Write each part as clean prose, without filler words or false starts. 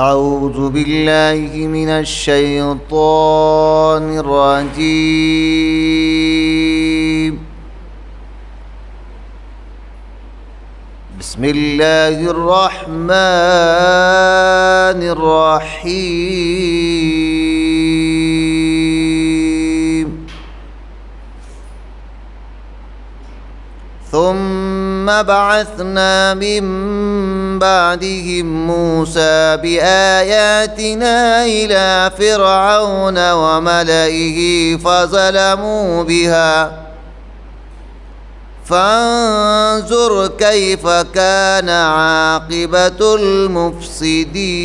أعوذ بالله من الشيطان الرجيم. بسم الله الرحمن الرحيم. ثم بعثنا من بعدهم موسى بآياتنا إلى فرعون وملئه فظلموا بها فانظر كيف كان عاقبة المفسدين.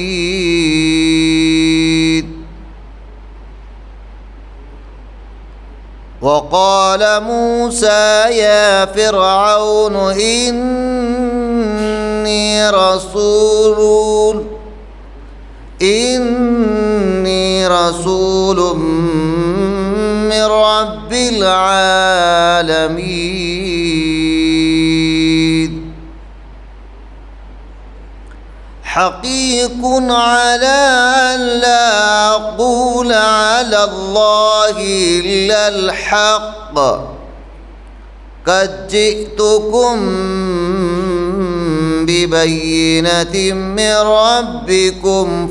وقال موسى يا فرعون إني رسول من رب العالمين حقيق على أن لا أقول على الله إلا الحق قد جئتكم ببينة من ربكم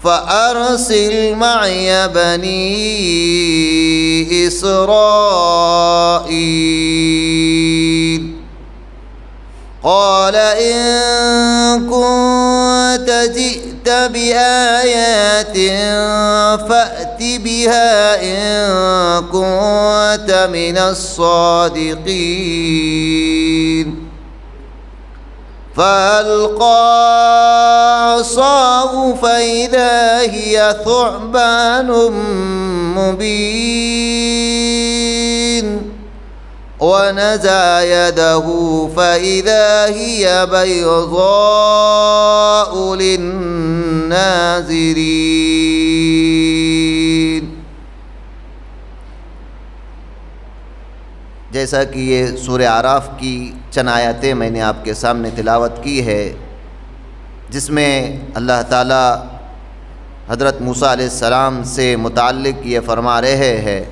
فأرسل معي بني إسرائيل. قال إن كنت جئت بآيات فأت بها إن كنت من الصادقين. فألقى عصاه فإذا هي ثعبان مبين. ونزع يده فإذا هي بيضاء للناظرين۔ جیسا کہ یہ سورہ اعراف کی چند آیاتیں میں نے آپ کے سامنے تلاوت کی ہے، جس میں اللہ تعالیٰ حضرت موسیٰ علیہ السلام سے متعلق یہ فرما رہے ہیں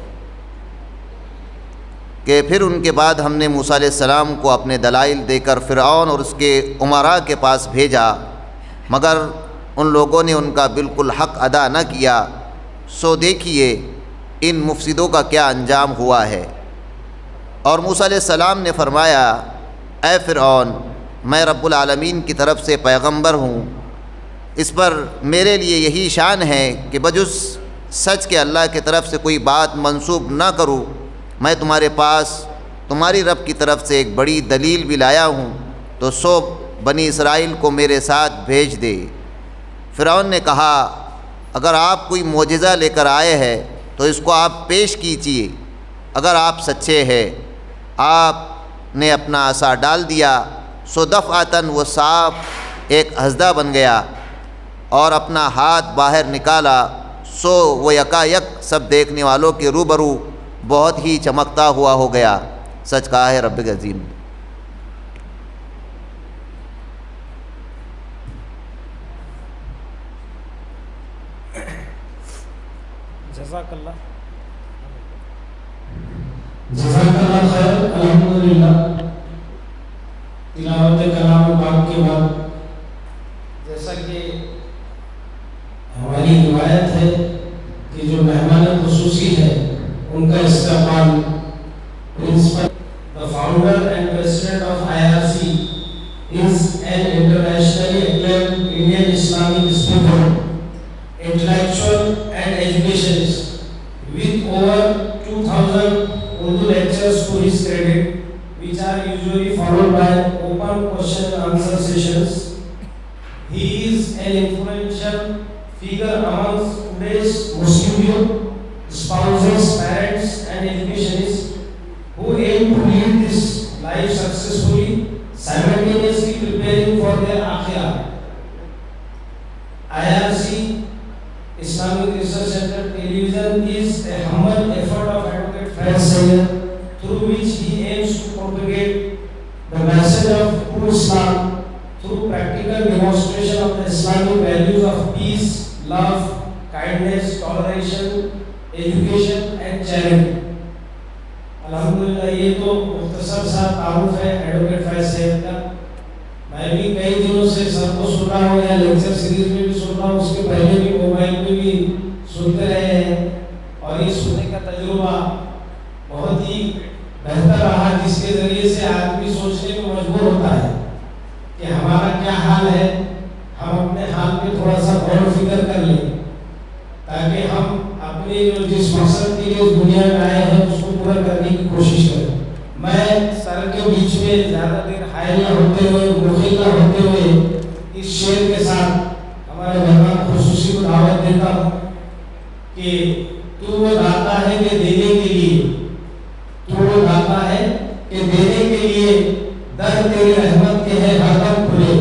کہ پھر ان کے بعد ہم نے موسیٰ علیہ السلام کو اپنے دلائل دے کر فرعون اور اس کے امراء کے پاس بھیجا، مگر ان لوگوں نے ان کا بالکل حق ادا نہ کیا، سو دیکھیے ان مفسدوں کا کیا انجام ہوا ہے۔ اور موسیٰ علیہ السلام نے فرمایا، اے فرعون، میں رب العالمین کی طرف سے پیغمبر ہوں، اس پر میرے لیے یہی شان ہے کہ بجز سچ کے اللہ کی طرف سے کوئی بات منسوب نہ کروں، میں تمہارے پاس تمہاری رب کی طرف سے ایک بڑی دلیل بھی لایا ہوں، تو سو بنی اسرائیل کو میرے ساتھ بھیج دے۔ فرعون نے کہا، اگر آپ کوئی معجزہ لے کر آئے ہیں تو اس کو آپ پیش کیجیے، اگر آپ سچے ہیں۔ آپ نے اپنا عصا ڈال دیا، سو دفعتاً وہ سانپ ایک ہسدہ بن گیا، اور اپنا ہاتھ باہر نکالا، سو وہ یکایک سب دیکھنے والوں کے روبرو بہت ہی چمکتا ہوا ہو گیا۔ سچ کہا ہے رب عظیم۔ جزاک اللہ خیر۔ الحمدللہ تلاوت کلام پاک کے بعد جیسا کہ ہماری روایت ہے کہ جو مہمان خصوصی ہے ان کا استقبال principal the founder and president of IRC is an internationally acclaimed Indian Islamic speaker, intellectual and educationist with over 2000 Urdu lectures to his credit, which are usually followed by open question and answer sessions. He is an influential figure amongst today's Muslim youth, spouses, parents and educationists who aim to lead this life successfully, simultaneously preparing for their akhirah. IRC Islamic Research Center Television is a humble effort of Advocate Faiz Sayyed, through which he aims to propagate the message of true Islam through practical demonstration of the Islamic values of peace, love, kindness, toleration, education and charity. الحمدللہ یہ تو مختصر سا تعارف ہے advocate فیض سید کا۔ میں بھی کئی دنوں سے سر کو سن رہا ہوں، یا لیکچر سیریز میں بھی سن رہا ہوں، اس کے پہلے بھی موبائل پہ بھی سنتے رہے ہیں، اور یہ سننے کا تجربہ بہت ہی بہتر رہا، جس کے ذریعے سے آدمی سوچنے میں مجبور ہوتا ہے کہ ہمارا کیا حال ہے، ہم اپنے حال پہ تھوڑا سا غور و فکر کر لیں، تاکہ ہم اپنے جو جس مقصد کے لیے اس دنیا میں آئے ہیں اس کو پورا کرنے کی کوشش کریں۔ میں سر کے بیچ میں زیادہ دیر حائل نہ ہوتے ہوئے، مخل نہ ہوتے ہوئے، اس شعر کے ساتھ ہمارے مہمان خصوصی کو دعوت دیتا ہوں کہ تو وہ داتا ہے کہ دینے کے لیے، تو وہ داتا ہے کہ دینے کے لیے، در تیری رحمت کے ہے ہر دم کھلے،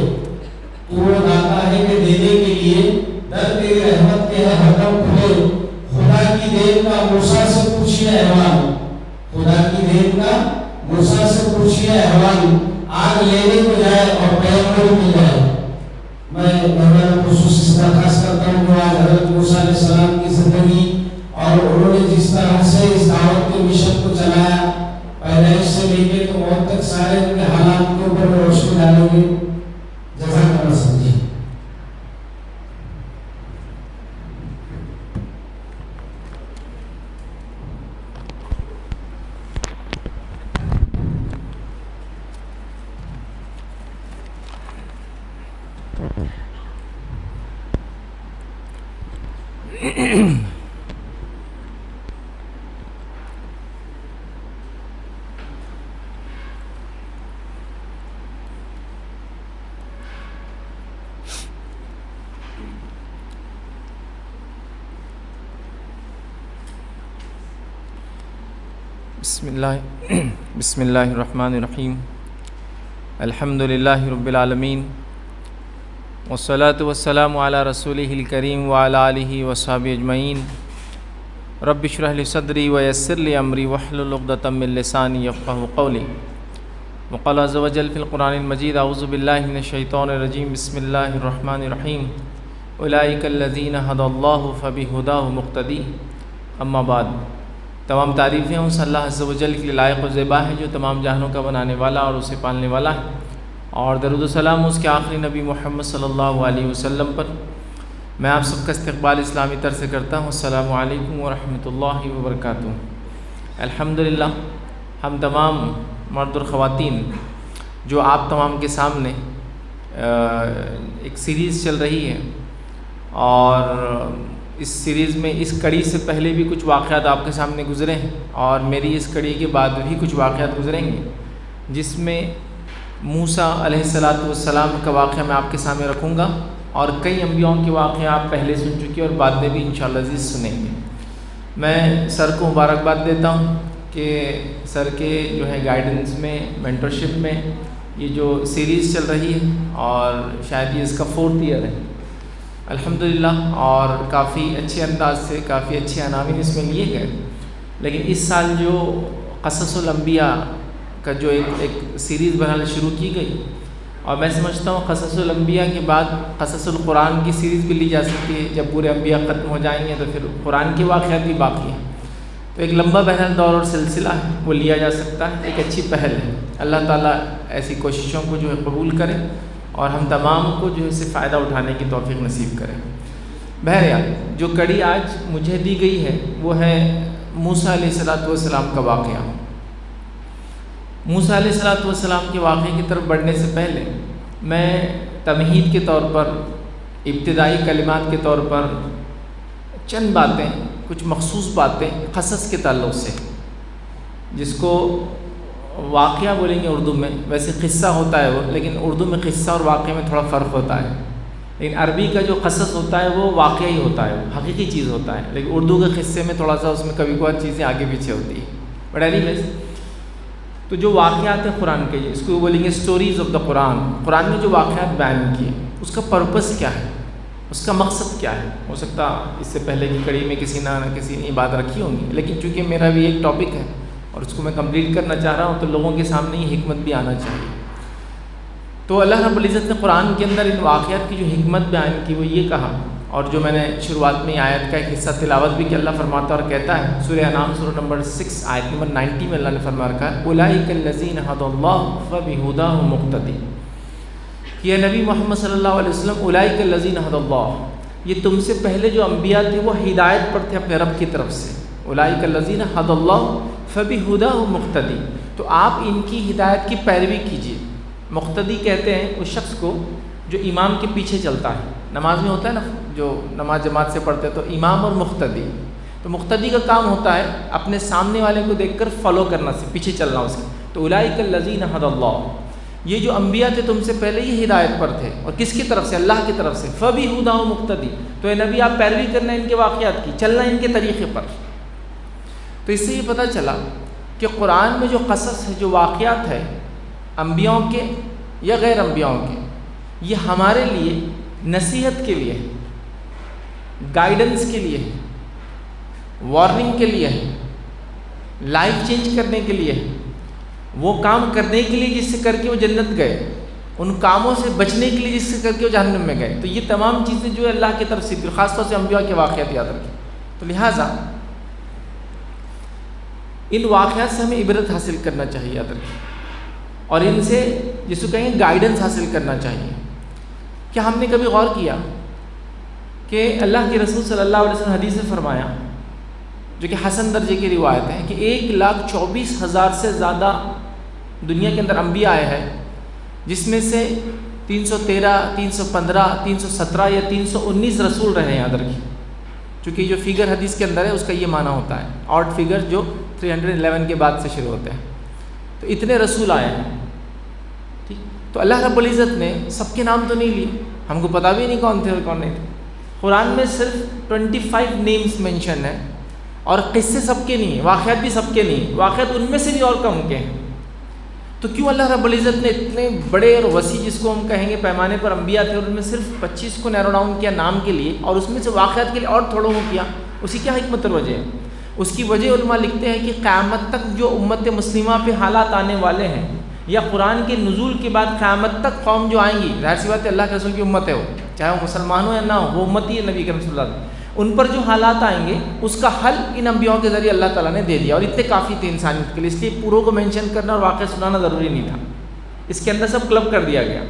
تو وہ داتا ہے کہ دینے کے لیے، در تیری رحمت کے ہے ہر دم کھلے، خدا کی دین کا موسیٰ سے پوچھئے احوال، خدا کی دین کا موسیٰ سے پوچھئے احوال، آگ لینے کو جائے اور پیغمبر مل جائے۔ میں مہمان خصوصی سے درخواست کرتا ہوں کہ آج حضرت موسیٰ علیہ السلام کی زندگی اور انہوں نے جس طرح سے اس دعوت کے مشن کو چلایا، پیدائش سے لے کے تو موت تک، سارے ان کے حالات کے اوپر روشنی ڈالیں گے۔ جزاک اللہ سمجھے۔ بسم اللہ الرحمن الرحیم الحمد للہ رب العالمین والصلاة والسلام علی رسولہ الکریم وعلی آلہ وصحبہ اجمعین رب اشرح لی صدری ویسر لی امری واحلل عقدۃ من لسانی یفقہوا قولی وقال عز وجل فی القرآن المجید اعوذ باللہ من الشیطان الرجیم بسم اللہ الرحمن الرحیم اولئک الذین ھدی اللہ فبہداہ مقتدی اما بعد۔ تمام تعریفیں اس اللہ عز و جل کے لیے لائق و زیبا ہے جو تمام جہانوں کا بنانے والا اور اسے پالنے والا ہے، اور درود و سلام اس کے آخری نبی محمد صلی اللہ علیہ وسلم پر۔ میں آپ سب کا استقبال اسلامی طرح سے کرتا ہوں۔ السلام علیکم ورحمۃ اللہ وبرکاتہ۔ الحمدللہ ہم تمام مرد اور خواتین جو آپ تمام کے سامنے ایک سیریز چل رہی ہے، اور اس سیریز میں اس کڑی سے پہلے بھی کچھ واقعات آپ کے سامنے گزرے ہیں، اور میری اس کڑی کے بعد بھی کچھ واقعات گزریں گے، جس میں موسیٰ علیہ السلام کا واقعہ میں آپ کے سامنے رکھوں گا، اور کئی انبیاءوں کے واقعہ آپ پہلے سن چکے اور بعد میں بھی انشاءاللہ عزیز سنیں گے۔ میں سر کو مبارکباد دیتا ہوں کہ سر کے جو ہے گائیڈنس میں، مینٹرشپ میں یہ جو سیریز چل رہی ہے، اور شاید یہ اس کا 4th ایئر ہے الحمدللہ، اور کافی اچھے انداز سے کافی اچھے عناوین اس میں لیے گئے۔ لیکن اس سال جو قصص الانبیاء کا جو ایک سیریز بنانا شروع کی گئی، اور میں سمجھتا ہوں قصص الانبیاء کے بعد قصص القرآن کی سیریز بھی لی جا سکتی ہے۔ جب پورے انبیاء ختم ہو جائیں گے تو پھر قرآن کے واقعات بھی باقی ہیں، تو ایک لمبا بہرحال دور اور سلسلہ ہے، وہ لیا جا سکتا ہے، ایک اچھی پہل ہے۔ اللہ تعالیٰ ایسی کوششوں کو جو ہے قبول کرے، اور ہم تمام کو جو ہے اس سے فائدہ اٹھانے کی توفیق نصیب کرے۔ بہرحال جو کڑی آج مجھے دی گئی ہے وہ ہے موسیٰ علیہ السلام کا واقعہ۔ موسیٰ علیہ السلام کے واقعے کی طرف بڑھنے سے پہلے میں تمہید کے طور پر، ابتدائی کلمات کے طور پر چند باتیں، کچھ مخصوص باتیں قصص کے تعلق سے، جس کو واقعہ بولیں گے اردو میں، ویسے قصہ ہوتا ہے وہ، لیکن اردو میں قصہ اور واقعہ میں تھوڑا فرق ہوتا ہے۔ لیکن عربی کا جو قصص ہوتا ہے وہ واقعی ہوتا ہے، وہ حقیقی چیز ہوتا ہے، لیکن اردو کے قصے میں تھوڑا سا اس میں کبھی کبھار چیزیں آگے پیچھے ہوتی ہیں۔ بٹ اینی ویز، تو جو واقعات ہیں قرآن کے، اس کو بولیں گے سٹوریز آف دا قرآن۔ قرآن نے جو واقعات بیان کیے اس کا پرپس کیا ہے، اس کا مقصد کیا ہے؟ ہو سکتا اس سے پہلے کی کڑی میں کسی نہ کسی نے بات رکھی ہوں گی، لیکن چونکہ میرا بھی ایک ٹاپک ہے اور اس کو میں کمپلیٹ کرنا چاہ رہا ہوں، تو لوگوں کے سامنے یہ حکمت بھی آنا چاہیے۔ تو اللہ رب العزت نے قرآن کے اندر ان واقعات کی جو حکمت بیان کی وہ یہ کہا، اور جو میں نے شروعات میں آیت کا ایک حصہ تلاوت بھی کہ اللہ فرماتا اور کہتا ہے، سورہ انعام سورہ نمبر 6 آیت نمبر 90 میں اللہ نے فرما رکھا ہے، اولئک الذین ھدی اللہ فبہداہ مقتدی۔ یہ نبی محمد صلی اللہ علیہ وسلم، اولئک الذین ھدی اللہ، یہ تم سے پہلے جو انبیاء تھے وہ ہدایت پر تھے اپنے رب کی طرف سے۔ اولئک الذین ھدی اللہ فبہداہ مقتدی، تو آپ ان کی ہدایت کی پیروی کیجیے۔ مقتدی کہتے ہیں اس شخص کو جو امام کے پیچھے چلتا ہے۔ نماز میں ہوتا ہے نا، جو نماز جماعت سے پڑھتے ہیں تو امام اور مقتدی، تو مقتدی کا کام ہوتا ہے اپنے سامنے والے کو دیکھ کر فالو کرنا، سے پیچھے چلنا اس کے۔ تو اولئک الذین ھدی اللہ، یہ جو انبیاء تھے تم سے پہلے یہ ہدایت پر تھے، اور کس کی طرف سے؟ اللہ کی طرف سے۔ فبہداہ مقتدی، تو اے نبی آپ پیروی کرنا ان کے واقعات کی، چلنا ان کے طریقے پر۔ تو اس سے یہ پتہ چلا کہ قرآن میں جو قصص ہے، جو واقعات ہے انبیاءوں کے یا غیر انبیاءوں کے، یہ ہمارے لیے نصیحت کے لیے، گائیڈنس کے لیے، وارننگ کے لیے، لائف چینج کرنے کے لیے، وہ کام کرنے کے لیے جس سے کر کے وہ جنت گئے، ان کاموں سے بچنے کے لیے جس سے کر کے وہ جہنم میں گئے۔ تو یہ تمام چیزیں جو ہے اللہ کی طرف سے، خاص طور سے انبیاء کے واقعات یاد رکھیں۔ تو لہٰذا ان واقعات سے ہمیں عبرت حاصل کرنا چاہیے، یاد رکھیں، اور ان سے جس کو کہیں گائیڈنس حاصل کرنا چاہیے۔ کیا ہم نے کبھی غور کیا کہ اللہ کے رسول صلی اللہ علیہ وسلم حدیث میں فرمایا، جو کہ حسن درجے کی روایت ہے، کہ 1,24,000 سے زیادہ دنیا کے اندر انبیاء آئے ہیں، جس میں سے 313، 315، 317 یا 319 رسول رہے ہیں، یاد رکھیں، چونکہ جو فگر حدیث کے اندر ہے اس کا یہ معنی ہوتا ہے، آڈ فگر جو 311 کے بعد سے شروع ہوتے ہیں، تو اتنے رسول آئے ہیں۔ ٹھیک، تو اللہ رب العزت نے سب کے نام تو نہیں لیے، ہم کو پتہ بھی نہیں کون تھے اور کون نہیں تھے۔ قرآن میں صرف 25 نیمز مینشن ہیں، اور قصے سب کے نہیں ہیں، واقعات بھی سب کے نہیں ہیں، واقعات ان میں سے بھی اور کم کے ہیں. تو کیوں اللہ رب العزت نے اتنے بڑے اور وسیع جس کو ہم کہیں گے پیمانے پر انبیاء تھے اور ان میں صرف 25 کو نیرو ڈاؤن کیا نام کے لیے اور اس میں سے واقعات کے لیے اور تھوڑوں کو کیا؟ اسی کیا حکمت اور وجہ ہے؟ اس کی وجہ علماء لکھتے ہیں کہ قیامت تک جو امت مسلمہ پہ حالات آنے والے ہیں یا قرآن کے نزول کے بعد قیامت تک قوم جو آئیں گی، ظاہر سی بات ہے اللہ کے رسول کی امت ہے وہ، چاہے وہ مسلمان ہو یا نہ ہو، وہ امت ہی ہے نبی کریم صلی اللہ علیہ وسلم. ان پر جو حالات آئیں گے اس کا حل ان انبیاءوں کے ذریعے اللہ تعالیٰ نے دے دیا اور اتنے کافی تھے انسانیت کے لیے، اس لیے پوروں کو مینشن کرنا اور واقعہ سنانا ضروری نہیں تھا، اس کے اندر سب کلب کر دیا گیا.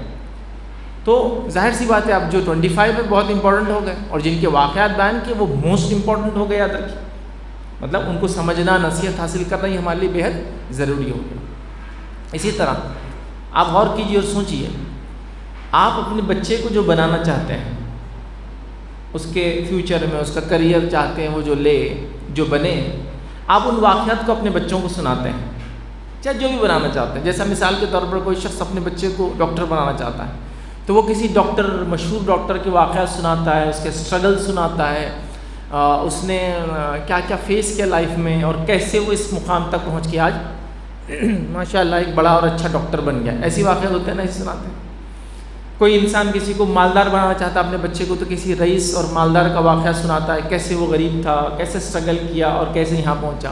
تو ظاہر سی بات ہے اب جو 25 ہے بہت امپورٹنٹ ہو گئے اور جن کے واقعات بیان کیے وہ موسٹ امپورٹنٹ ہو گئے. یاد رکھیے، مطلب ان کو سمجھنا، نصیحت حاصل کرنا یہ ہمارے لیے بےحد ضروری ہو گیا. اسی طرح آپ غور کیجیے اور سوچیے، آپ اپنے بچے کو جو بنانا چاہتے ہیں، اس کے فیوچر میں اس کا کریئر چاہتے ہیں وہ جو لے، جو بنے، آپ ان واقعات کو اپنے بچوں کو سناتے ہیں، چاہے جو بھی بنانا چاہتے ہیں. جیسا مثال کے طور پر کوئی شخص اپنے بچے کو ڈاکٹر بنانا چاہتا ہے تو وہ کسی ڈاکٹر، مشہور ڈاکٹر کے واقعات سناتا ہے، اس کے اسٹرگل سناتا ہے، اس نے کیا کیا فیس کیا لائف میں اور کیسے وہ اس مقام تک پہنچ کے آج ماشاء اللہ ایک بڑا اور اچھا ڈاکٹر بن گیا. ایسی واقعات ہوتے ہیں نا، ایسے سناتے ہیں. کوئی انسان کسی کو مالدار بنانا چاہتا ہے اپنے بچے کو تو کسی رئیس اور مالدار کا واقعہ سناتا ہے، کیسے وہ غریب تھا، کیسے اسٹرگل کیا اور کیسے یہاں پہنچا.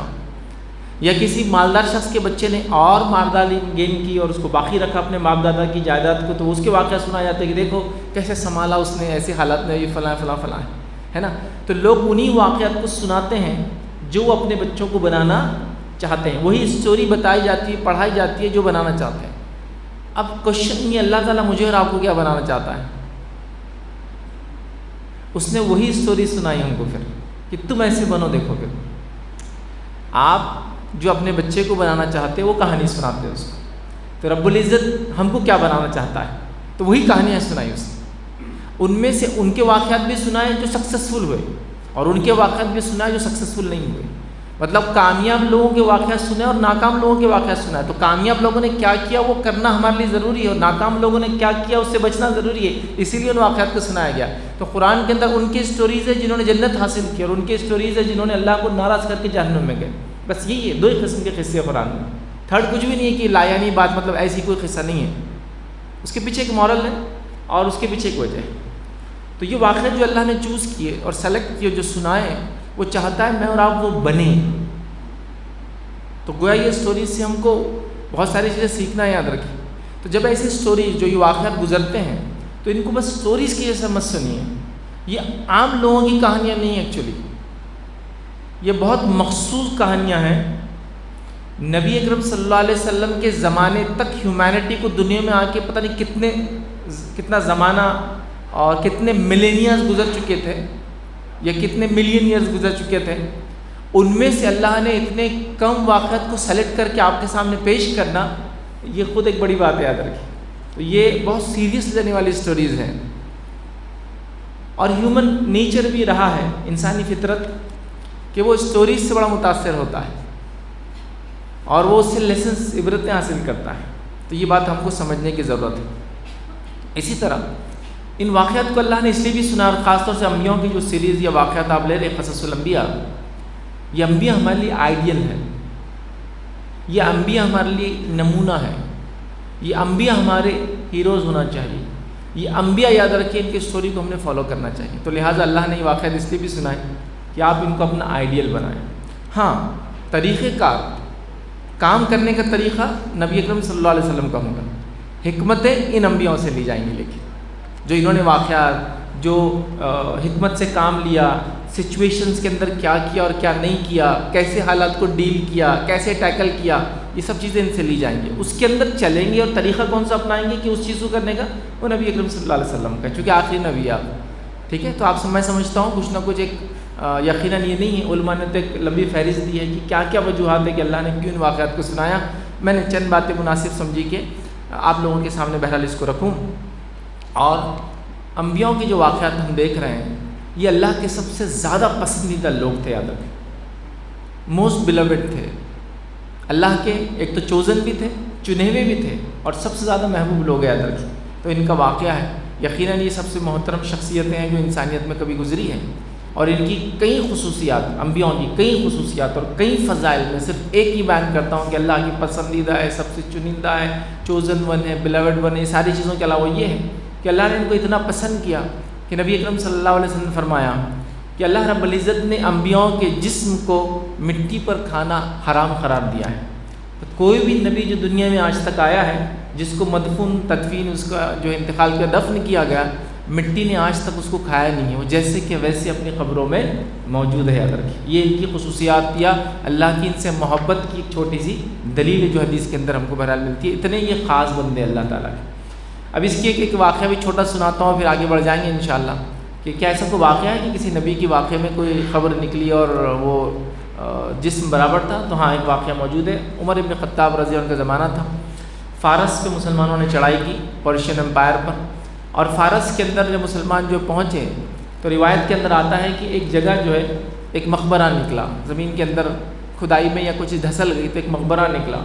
یا کسی مالدار شخص کے بچے نے اور مالداری گین کی اور اس کو باقی رکھا اپنے باپ دادا کی جائیداد کو، تو اس کے واقعہ سنا جاتا ہے کہ دیکھو کیسے سنبھالا اس نے، ایسے حالات میں یہ فلاں فلاں فلاں ہے نا. تو لوگ انہی واقعات کو سناتے ہیں جو وہ اپنے بچوں کو بنانا چاہتے ہیں، وہی اسٹوری بتائی جاتی ہے، پڑھائی جاتی ہے جو بنانا چاہتے ہیں. اب کوشچن یہ اللہ تعالیٰ مجھے اور آپ کو کیا بنانا چاہتا ہے؟ اس نے وہی اسٹوری سنائی ہم کو پھر کہ تم ایسے بنو. دیکھو پھر آپ جو اپنے بچے کو بنانا چاہتے وہ کہانی سناتے اس کو، تو رب العزت ہم کو کیا بنانا چاہتا ہے تو وہی کہانیاں سنائی اس نے. ان میں سے ان کے واقعات بھی سنائے جو سکسیسفل ہوئے اور ان کے واقعات بھی سنائے جو سکسیسفل نہیں ہوئے. مطلب کامیاب لوگوں کے واقعات سنے اور ناکام لوگوں کے واقعات سنا ہے. تو کامیاب لوگوں نے کیا کیا وہ کرنا ہمارے لیے ضروری ہے اور ناکام لوگوں نے کیا کیا اس سے بچنا ضروری ہے، اسی لیے ان واقعات کو سنایا گیا. تو قرآن کے اندر ان کی اسٹوریز ہے جنہوں نے جنت حاصل کی اور ان کی اسٹوریز ہے جنہوں نے اللہ کو ناراض کر کے جہنم میں گئے. بس یہی ہے، دو ہی قسم کے قصے قرآن میں، تھرڈ کچھ بھی نہیں ہے کہ لایانی بات، مطلب ایسی کوئی قصہ نہیں ہے. اس کے پیچھے ایک مورل ہے اور اس کے پیچھے ایک وجہ ہے. تو یہ واقعات جو اللہ نے چوز کیے اور سلیکٹ کیے جو سنائے، وہ چاہتا ہے میں اور آپ وہ بنیں. تو گویا یہ اسٹوریز سے ہم کو بہت ساری چیزیں سیکھنا ہے، یاد رکھیں. تو جب ایسی اسٹوریز جو یہ واقعات گزرتے ہیں تو ان کو بس اسٹوریز کی جیسا مت سنیے. یہ عام لوگوں کی کہانیاں نہیں ہیں، ایکچولی یہ بہت مخصوص کہانیاں ہیں. نبی اکرم صلی اللہ علیہ وسلم کے زمانے تک ہیومینٹی کو دنیا میں آ کے پتہ نہیں کتنا زمانہ اور کتنے ملینیئرز گزر چکے تھے یا کتنے ملین ایئرز گزر چکے تھے. ان میں سے اللہ نے اتنے کم واقعات کو سلیکٹ کر کے آپ کے سامنے پیش کرنا، یہ خود ایک بڑی بات ہے، یاد رکھیں. تو یہ بہت سیریس لینے والی اسٹوریز ہیں. اور ہیومن نیچر بھی رہا ہے، انسانی فطرت، کہ وہ اسٹوریز سے بڑا متاثر ہوتا ہے اور وہ اس سے لیسنس، عبرتیں حاصل کرتا ہے. تو یہ بات ہم کو سمجھنے کی ضرورت ہے. اسی طرح ان واقعات کو اللہ نے اس لیے بھی سنا، اور خاص طور سے انبیاءوں کی جو سیریز یا واقعات آپ لے رہے ہیں، قصص الانبیاء، یہ انبیاء ہمارے لیے آئیڈیل ہے، یہ انبیاء ہمارے لیے نمونہ ہے، یہ انبیاء ہمارے ہیروز ہونا چاہیے. یہ انبیاء یاد رکھیں، ان کی اسٹوری کو ہم نے فالو کرنا چاہیے. تو لہٰذا اللہ نے یہ واقعات اس لیے بھی سنائے کہ آپ ان کو اپنا آئیڈیل بنائیں. ہاں، طریقہ کار، کام کرنے کا طریقہ نبی اکرم صلی اللہ علیہ وسلم کا ہوگا. حکمتیں ان انبیاءوں سے لی جائیں گی، لیکن جو انہوں نے واقعات، جو حکمت سے کام لیا، سچویشنز کے اندر کیا کیا اور کیا نہیں کیا، کیسے حالات کو ڈیل کیا، کیسے ٹیکل کیا، یہ سب چیزیں ان سے لی جائیں گی. اس کے اندر چلیں گے اور طریقہ کون سا اپنائیں گے کہ اس چیز کو کرنے کا، وہ نبی اکرم صلی اللہ علیہ وسلم کا، چونکہ آخری نبی آپ. ٹھیک ہے، تو آپ سے میں سمجھتا ہوں کچھ نہ کچھ ایک یقیناً یہ نہیں ہے، علماء نے تو ایک لمبی فہرست دی ہے کہ کیا کیا وجوہات ہے کہ اللہ نے کیوں ان واقعات کو سنایا. میں نے چند باتیں مناسب سمجھی کہ آپ لوگوں کے سامنے بہرحال اس کو رکھوں. اور انبیاءوں کے جو واقعات ہم دیکھ رہے ہیں، یہ اللہ کے سب سے زیادہ پسندیدہ لوگ تھے، یاد رکھیں، موسٹ بلیوڈ تھے اللہ کے. ایک تو چوزن بھی تھے، چنے ہوئے بھی تھے، اور سب سے زیادہ محبوب لوگ، یاد رکھیں. تو ان کا واقعہ ہے، یقیناً یہ سب سے محترم شخصیتیں ہیں جو انسانیت میں کبھی گزری ہیں. اور ان کی کئی خصوصیات، انبیاء کی کئی خصوصیات اور کئی فضائل میں صرف ایک ہی بیان کرتا ہوں کہ اللہ کی پسندیدہ ہے، سب سے چنندہ ہے، چوزن ون ہے، بلیوڈ ون ہے۔ ساری چیزوں کے علاوہ یہ ہے کہ اللہ نے ان کو اتنا پسند کیا کہ نبی اکرم صلی اللہ علیہ وسلم نے فرمایا کہ اللہ رب العزت نے انبیاء کے جسم کو مٹی پر کھانا حرام قرار دیا ہے۔ تو کوئی بھی نبی جو دنیا میں آج تک آیا ہے جس کو مدفون تدفین، اس کا جو انتقال کا دفن کیا گیا، مٹی نے آج تک اس کو کھایا نہیں ہے، وہ جیسے کہ ویسے اپنی قبروں میں موجود ہے۔ یاد رکھیے یہ ان کی خصوصیات یا اللہ کی ان سے محبت کی ایک چھوٹی سی دلیل ہے جو حدیث کے اندر ہم کو بہرحال ملتی ہے۔ اتنے یہ خاص بندے اللہ تعالیٰ کے۔ اب اس کی ایک واقعہ بھی چھوٹا سناتا ہوں، پھر آگے بڑھ جائیں گے انشاءاللہ کہ کیا ایسا کوئی واقعہ ہے کہ کسی نبی کی واقعے میں کوئی خبر نکلی اور وہ جسم برابر تھا؟ تو ہاں ایک واقعہ موجود ہے۔ عمر ابن خطاب رضی اللہ عنہ کا زمانہ تھا، فارس پہ مسلمانوں نے چڑھائی کی، پرشین امپائر پر، اور فارس کے اندر جب مسلمان جو پہنچے تو روایت کے اندر آتا ہے کہ ایک جگہ جو ہے ایک مقبرہ نکلا، زمین کے اندر کھدائی میں یا کچھ دھسل گئی تو ایک مقبرہ نکلا۔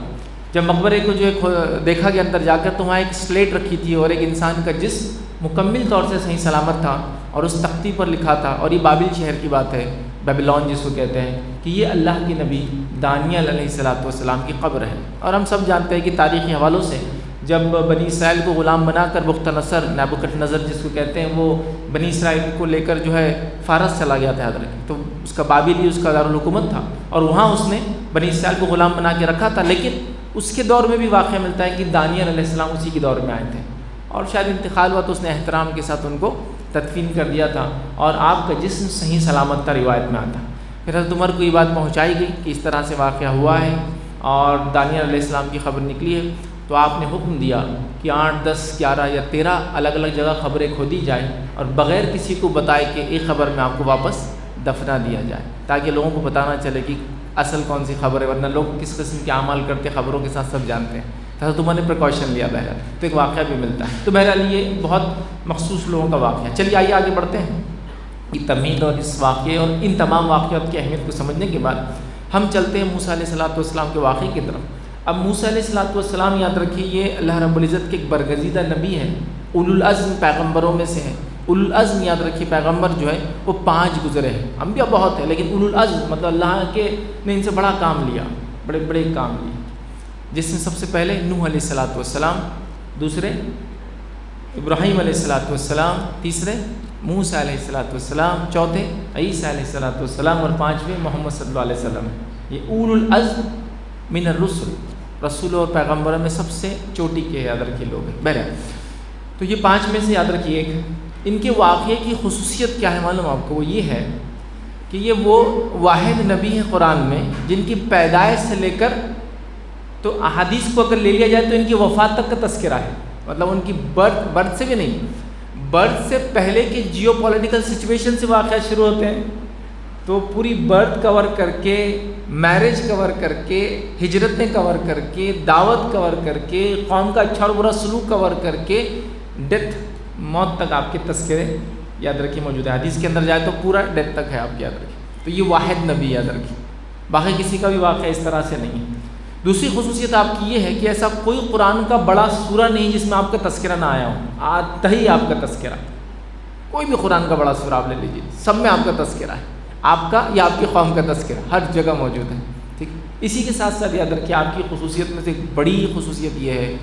جب مقبرے کو جو ہے دیکھا گیا اندر جا کر تو وہاں ایک سلیٹ رکھی تھی اور ایک انسان کا جسم مکمل طور سے صحیح سلامت تھا، اور اس تختی پر لکھا تھا، اور یہ بابل شہر کی بات ہے، بیبلون جس کو کہتے ہیں، کہ یہ اللہ کے نبی دانیال علیہ السلام کی قبر ہے۔ اور ہم سب جانتے ہیں کہ تاریخی حوالوں سے جب بنی اسرائیل کو غلام بنا کر بخت نصر، نیبوکڈ نظر جس کو کہتے ہیں، وہ بنی اسرائیل کو لے کر جو ہے فارس چلا گیا تھا، یاد رکھیں، تو اس کا بابل ہی اس کا دارالحکومت تھا، اور وہاں اس نے بنی اسرائیل کو غلام بنا کے رکھا تھا۔ لیکن اس کے دور میں بھی واقعہ ملتا ہے کہ دانیال علیہ السلام اسی کے دور میں آئے تھے، اور شاید انتقال ہوا تو اس نے احترام کے ساتھ ان کو تدفین کر دیا تھا، اور آپ کا جسم صحیح سلامت تھا، روایت میں آتا۔ پھر حضرت عمر کو یہ بات پہنچائی گئی کہ اس طرح سے واقعہ ہوا ہے اور دانیال علیہ السلام کی خبر نکلی ہے، تو آپ نے حکم دیا کہ 8، 10، 11 یا 13 الگ الگ جگہ خبریں کھودی جائیں، اور بغیر کسی کو بتائے کہ ایک خبر میں آپ کو واپس دفنا دیا جائے، تاکہ لوگوں کو پتہ نہ چلے کہ اصل کون سی خبر ہے، ورنہ لوگ کس قسم کے اعمال کرتے خبروں کے ساتھ سب جانتے ہیں۔ حضرت عمر نے پریکاشن لیا بہرحال، تو ایک واقعہ بھی ملتا ہے۔ تو بہرحال یہ بہت مخصوص لوگوں کا واقعہ ہے۔ چلیے آئیے آگے بڑھتے ہیں۔ یہ تمہید اور اس واقعے اور ان تمام واقعات کی اہمیت کو سمجھنے کے بعد ہم چلتے ہیں موسیٰ علیہ السلام کے واقعے کی طرف۔ اب موسیٰ علیہ السلام یاد رکھیے یہ اللہ رب العزت کے ایک برگزیدہ نبی ہیں، اولو العزم پیغمبروں میں سے ہیں۔ اولو العزم یاد رکھیے پیغمبر جو ہے وہ 5 گزرے ہیں، انبیاء بہت ہیں لیکن اولو العزم مطلب اللہ کے نے ان سے بڑا کام لیا، بڑے بڑے کام لیے، جس میں سب سے پہلے نوح علیہ السلام، دوسرے ابراہیم علیہ السلام، تیسرے موسیٰ علیہ السلام، چوتھے عیسیٰ علیہ السلام، اور 5ویں محمد صلی اللہ علیہ وسلم۔ یہ اولو العزم من الرسل، رسول اور پیغمبروں میں سب سے چوٹی کے یاد رکھیے لوگ ہیں۔ بہرحال تو یہ 5 میں سے یاد رکھیے ایک ان کے واقعے کی خصوصیت کیا ہے معلوم آپ کو؟ وہ یہ ہے کہ یہ وہ واحد نبی ہیں قرآن میں جن کی پیدائش سے لے کر، تو احادیث کو اگر لے لیا جائے تو ان کی وفات تک کا تذکرہ ہے، مطلب ان کی برتھ سے بھی نہیں، برتھ سے پہلے کے جیو پولیٹیکل سچویشن سے واقعات شروع ہوتے ہیں، تو پوری برتھ کور کر کے، میرج کور کر کے، ہجرتیں کور کر کے، دعوت کور کر کے، قوم کا اچھا اور برا سلوک کور کر کے، ڈیتھ، موت تک آپ کے تذکرے یاد رکھیے موجود ہے۔ حدیث کے اندر جائے تو پورا ڈیتھ تک ہے آپ کی، یاد رکھیے۔ تو یہ واحد نبی یاد رکھیے، باقی کسی کا بھی واقعہ اس طرح سے نہیں ہے۔ دوسری خصوصیت آپ کی یہ ہے کہ ایسا کوئی قرآن کا بڑا سورہ نہیں جس میں آپ کا تذکرہ نہ آیا ہو، آتا ہی آپ کا تذکرہ، کوئی بھی قرآن کا بڑا سورہ آپ لے لیجیے، سب میں آپ کا تذکرہ ہے، آپ کا یا آپ کی قوم کا تذکرہ ہر جگہ موجود ہے، ٹھیک۔ اسی کے ساتھ ساتھ یاد رکھیے آپ کی خصوصیت میں سے ایک بڑی خصوصیت یہ ہے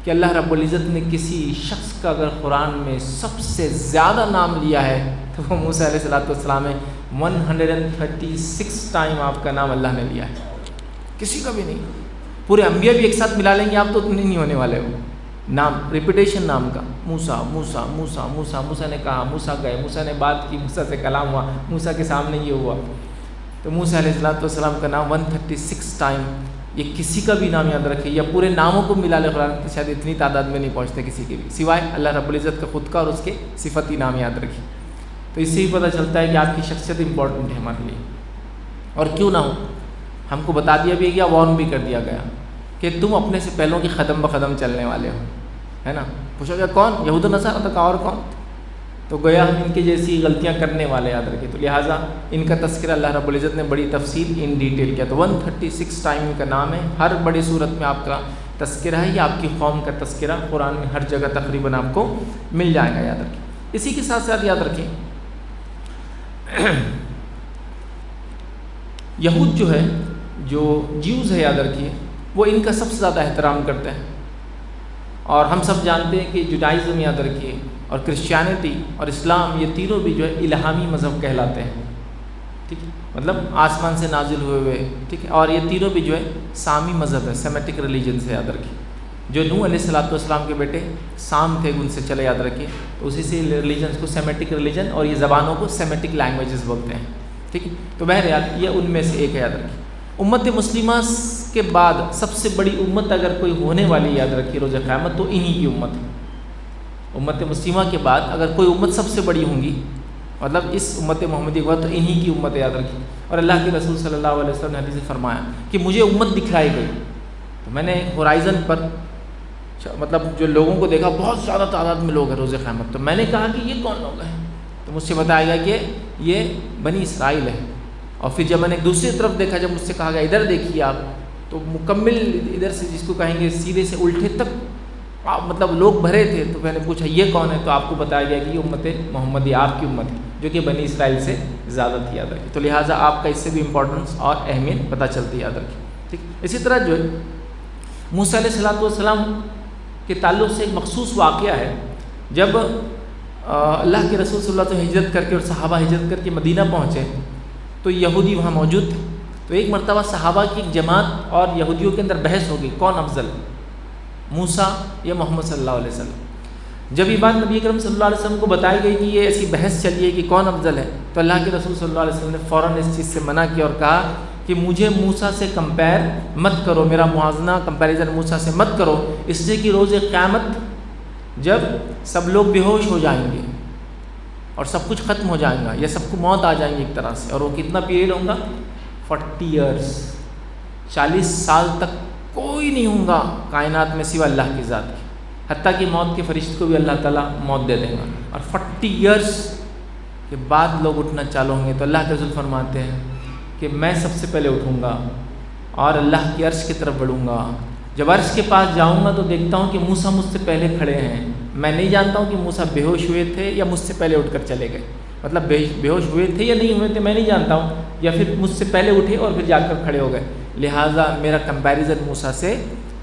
کہ اللہ رب العزت نے کسی شخص کا اگر قرآن میں سب سے زیادہ نام لیا ہے تو وہ موسیٰ علیہ السلام ہے۔ 136 ٹائم آپ کا نام اللہ نے لیا ہے، کسی کا بھی نہیں۔ پورے انبیاء بھی ایک ساتھ ملا لیں گے آپ تو اتنے نہیں ہونے والے ہو، نام ریپیٹیشن نام کا، موسیٰ موسیٰ موسیٰ موسیٰ، موسیٰ نے کہا، موسیٰ گئے، موسیٰ نے بات کی، موسیٰ سے کلام ہوا، موسیٰ کے سامنے یہ ہوا، تو موسیٰ علیہ السلام کا نام 136 ٹائم۔ یہ کسی کا بھی نام یاد رکھے، یا پورے ناموں کو ملا لے قرآن کی، شاید اتنی تعداد میں نہیں پہنچتے کسی کے بھی، سوائے اللہ رب العزت کا خود کا اور اس کے صفتی نام یاد رکھے۔ تو اس سے ہی پتہ چلتا ہے کہ آپ کی شخصیت امپورٹنٹ ہے ہمارے لیے، اور کیوں نہ ہو، ہم کو بتا دیا بھی گیا، وارن بھی کر دیا گیا کہ تم اپنے سے پہلوں کی قدم بقدم چلنے والے ہو، ہے نا۔ پوچھا گیا کون؟ یہود و نصارہ تھا، اور کون؟ تو گویا ہم ان کی جیسی غلطیاں کرنے والے یاد رکھے، تو لہٰذا ان کا تذکرہ اللہ رب العزت نے بڑی تفصیل ان ڈیٹیل کیا۔ تو 136 ٹائم ان کا نام ہے، ہر بڑی صورت میں آپ کا تذکرہ ہے، یا آپ کی قوم کا تذکرہ قرآن میں ہر جگہ تقریباً آپ کو مل جائے گا، یاد رکھیں۔ اسی کے ساتھ ساتھ یاد رکھیں یہود جو ہے، جو جیوز ہے یاد رکھیے، وہ ان کا سب سے زیادہ احترام کرتے ہیں، اور ہم سب جانتے ہیں کہ جوڈائزم یاد رکھیے اور کرسچینٹی اور اسلام یہ تینوں بھی جو ہے الہامی مذہب کہلاتے ہیں، ٹھیک ہے، مطلب آسمان سے نازل ہوئے، ٹھیک ہے، اور یہ تینوں بھی جو ہے سامی مذہب ہے، سیمیٹک ریلیجن سے یاد رکھیے، جو نوح علیہ السلام کے بیٹے سام تھے ان سے چلے یاد رکھیے، تو اسی سے ریلیجنس کو سیمیٹک ریلیجن اور یہ زبانوں کو سیمیٹک لینگویجز بولتے ہیں، ٹھیک ہے، تو بہرحال یہ ان میں سے ایک ہے یاد رکھیے۔ امت مسلمہ کے بعد سب سے بڑی امت اگر کوئی ہونے والی یاد رکھیے روز قیامت تو انہی کی امت ہے۔ امت مسلمہ کے بعد اگر کوئی امت سب سے بڑی ہوں گی، مطلب اس امت محمدی کے بعد تو انہی کی امت یاد رکھیے۔ اور اللہ کے رسول صلی اللہ علیہ وسلم نے حدیث میں فرمایا کہ مجھے امت دکھلائی گئی، تو میں نے ہورائزن پر مطلب جو لوگوں کو دیکھا، بہت زیادہ تعداد میں لوگ ہیں روز قیامت، تو میں نے کہا کہ یہ کون لوگ ہیں؟ تو مجھ سے بتایا گیا کہ یہ بنی اسرائیل ہے۔ اور پھر جب میں نے ایک دوسری طرف دیکھا، جب مجھ سے کہا گیا ادھر دیکھیے آپ، تو مکمل ادھر سے جس کو کہیں گے سیدھے سے الٹے تک مطلب لوگ بھرے تھے، تو میں نے پوچھا یہ کون ہے؟ تو آپ کو بتایا گیا کہ یہ امت محمدی آپ کی امت ہے، جو کہ بنی اسرائیل سے زیادہ تھی یاد رکھیے۔ تو لہٰذا آپ کا اس سے بھی امپورٹنس اور اہمیت پتہ چلتی یاد رکھیے، ٹھیک۔ اسی طرح جو ہے موسیٰ علیہ السلام کے تعلق سے ایک مخصوص واقعہ ہے، جب اللہ کے رسول صلی اللہ علیہ وسلم ہجرت کر کے اور صحابہ ہجرت کر کے مدینہ پہنچے تو یہودی وہاں موجود تھے، تو ایک مرتبہ صحابہ کی ایک جماعت اور یہودیوں کے اندر بحث ہو گئی کون افضل، موسیٰ یا محمد صلی اللہ علیہ وسلم۔ جب یہ بات نبی اکرم صلی اللہ علیہ وسلم کو بتائی گئی کہ یہ ایسی بحث چلی ہے کہ کون افضل ہے، تو اللہ کے رسول صلی اللہ علیہ وسلم نے فوراً اس چیز سے منع کیا اور کہا کہ مجھے موسیٰ سے کمپیئر مت کرو، میرا موازنہ کمپیریزن موسیٰ سے مت کرو، اس لیے کہ روز قیامت جب سب لوگ بے ہوش ہو جائیں گے اور سب کچھ ختم ہو جائے گا، یا سب کو موت آ جائیں گی ایک طرح سے، اور وہ کتنا پیریڈ ہوگا 40 ایئرس، 40 سال تک کوئی نہیں ہوگا کائنات میں سوى اللہ کی ذات کی، حتیٰ کہ موت کے فرشتے کو بھی اللہ تعالیٰ موت دے دے گا، اور 40 ایئرس کے بعد لوگ اٹھنا چالو ہوں گے۔ تو اللہ کے رسول فرماتے ہیں کہ میں سب سے پہلے اٹھوں گا اور اللہ کی عرش کی طرف بڑھوں گا، جب عرش کے پاس جاؤں گا تو دیکھتا ہوں کہ موسیٰ مجھ سے پہلے کھڑے ہیں، میں نہیں جانتا ہوں کہ موسیٰ بے ہوش ہوئے تھے یا مجھ سے پہلے اٹھ کر چلے گئے، مطلب بے ہوش ہوئے تھے یا نہیں ہوئے تھے میں نہیں جانتا ہوں، یا پھر مجھ سے پہلے اٹھے اور پھر جا کر کھڑے ہو گئے، لہٰذا میرا کمپیریزن موسیٰ سے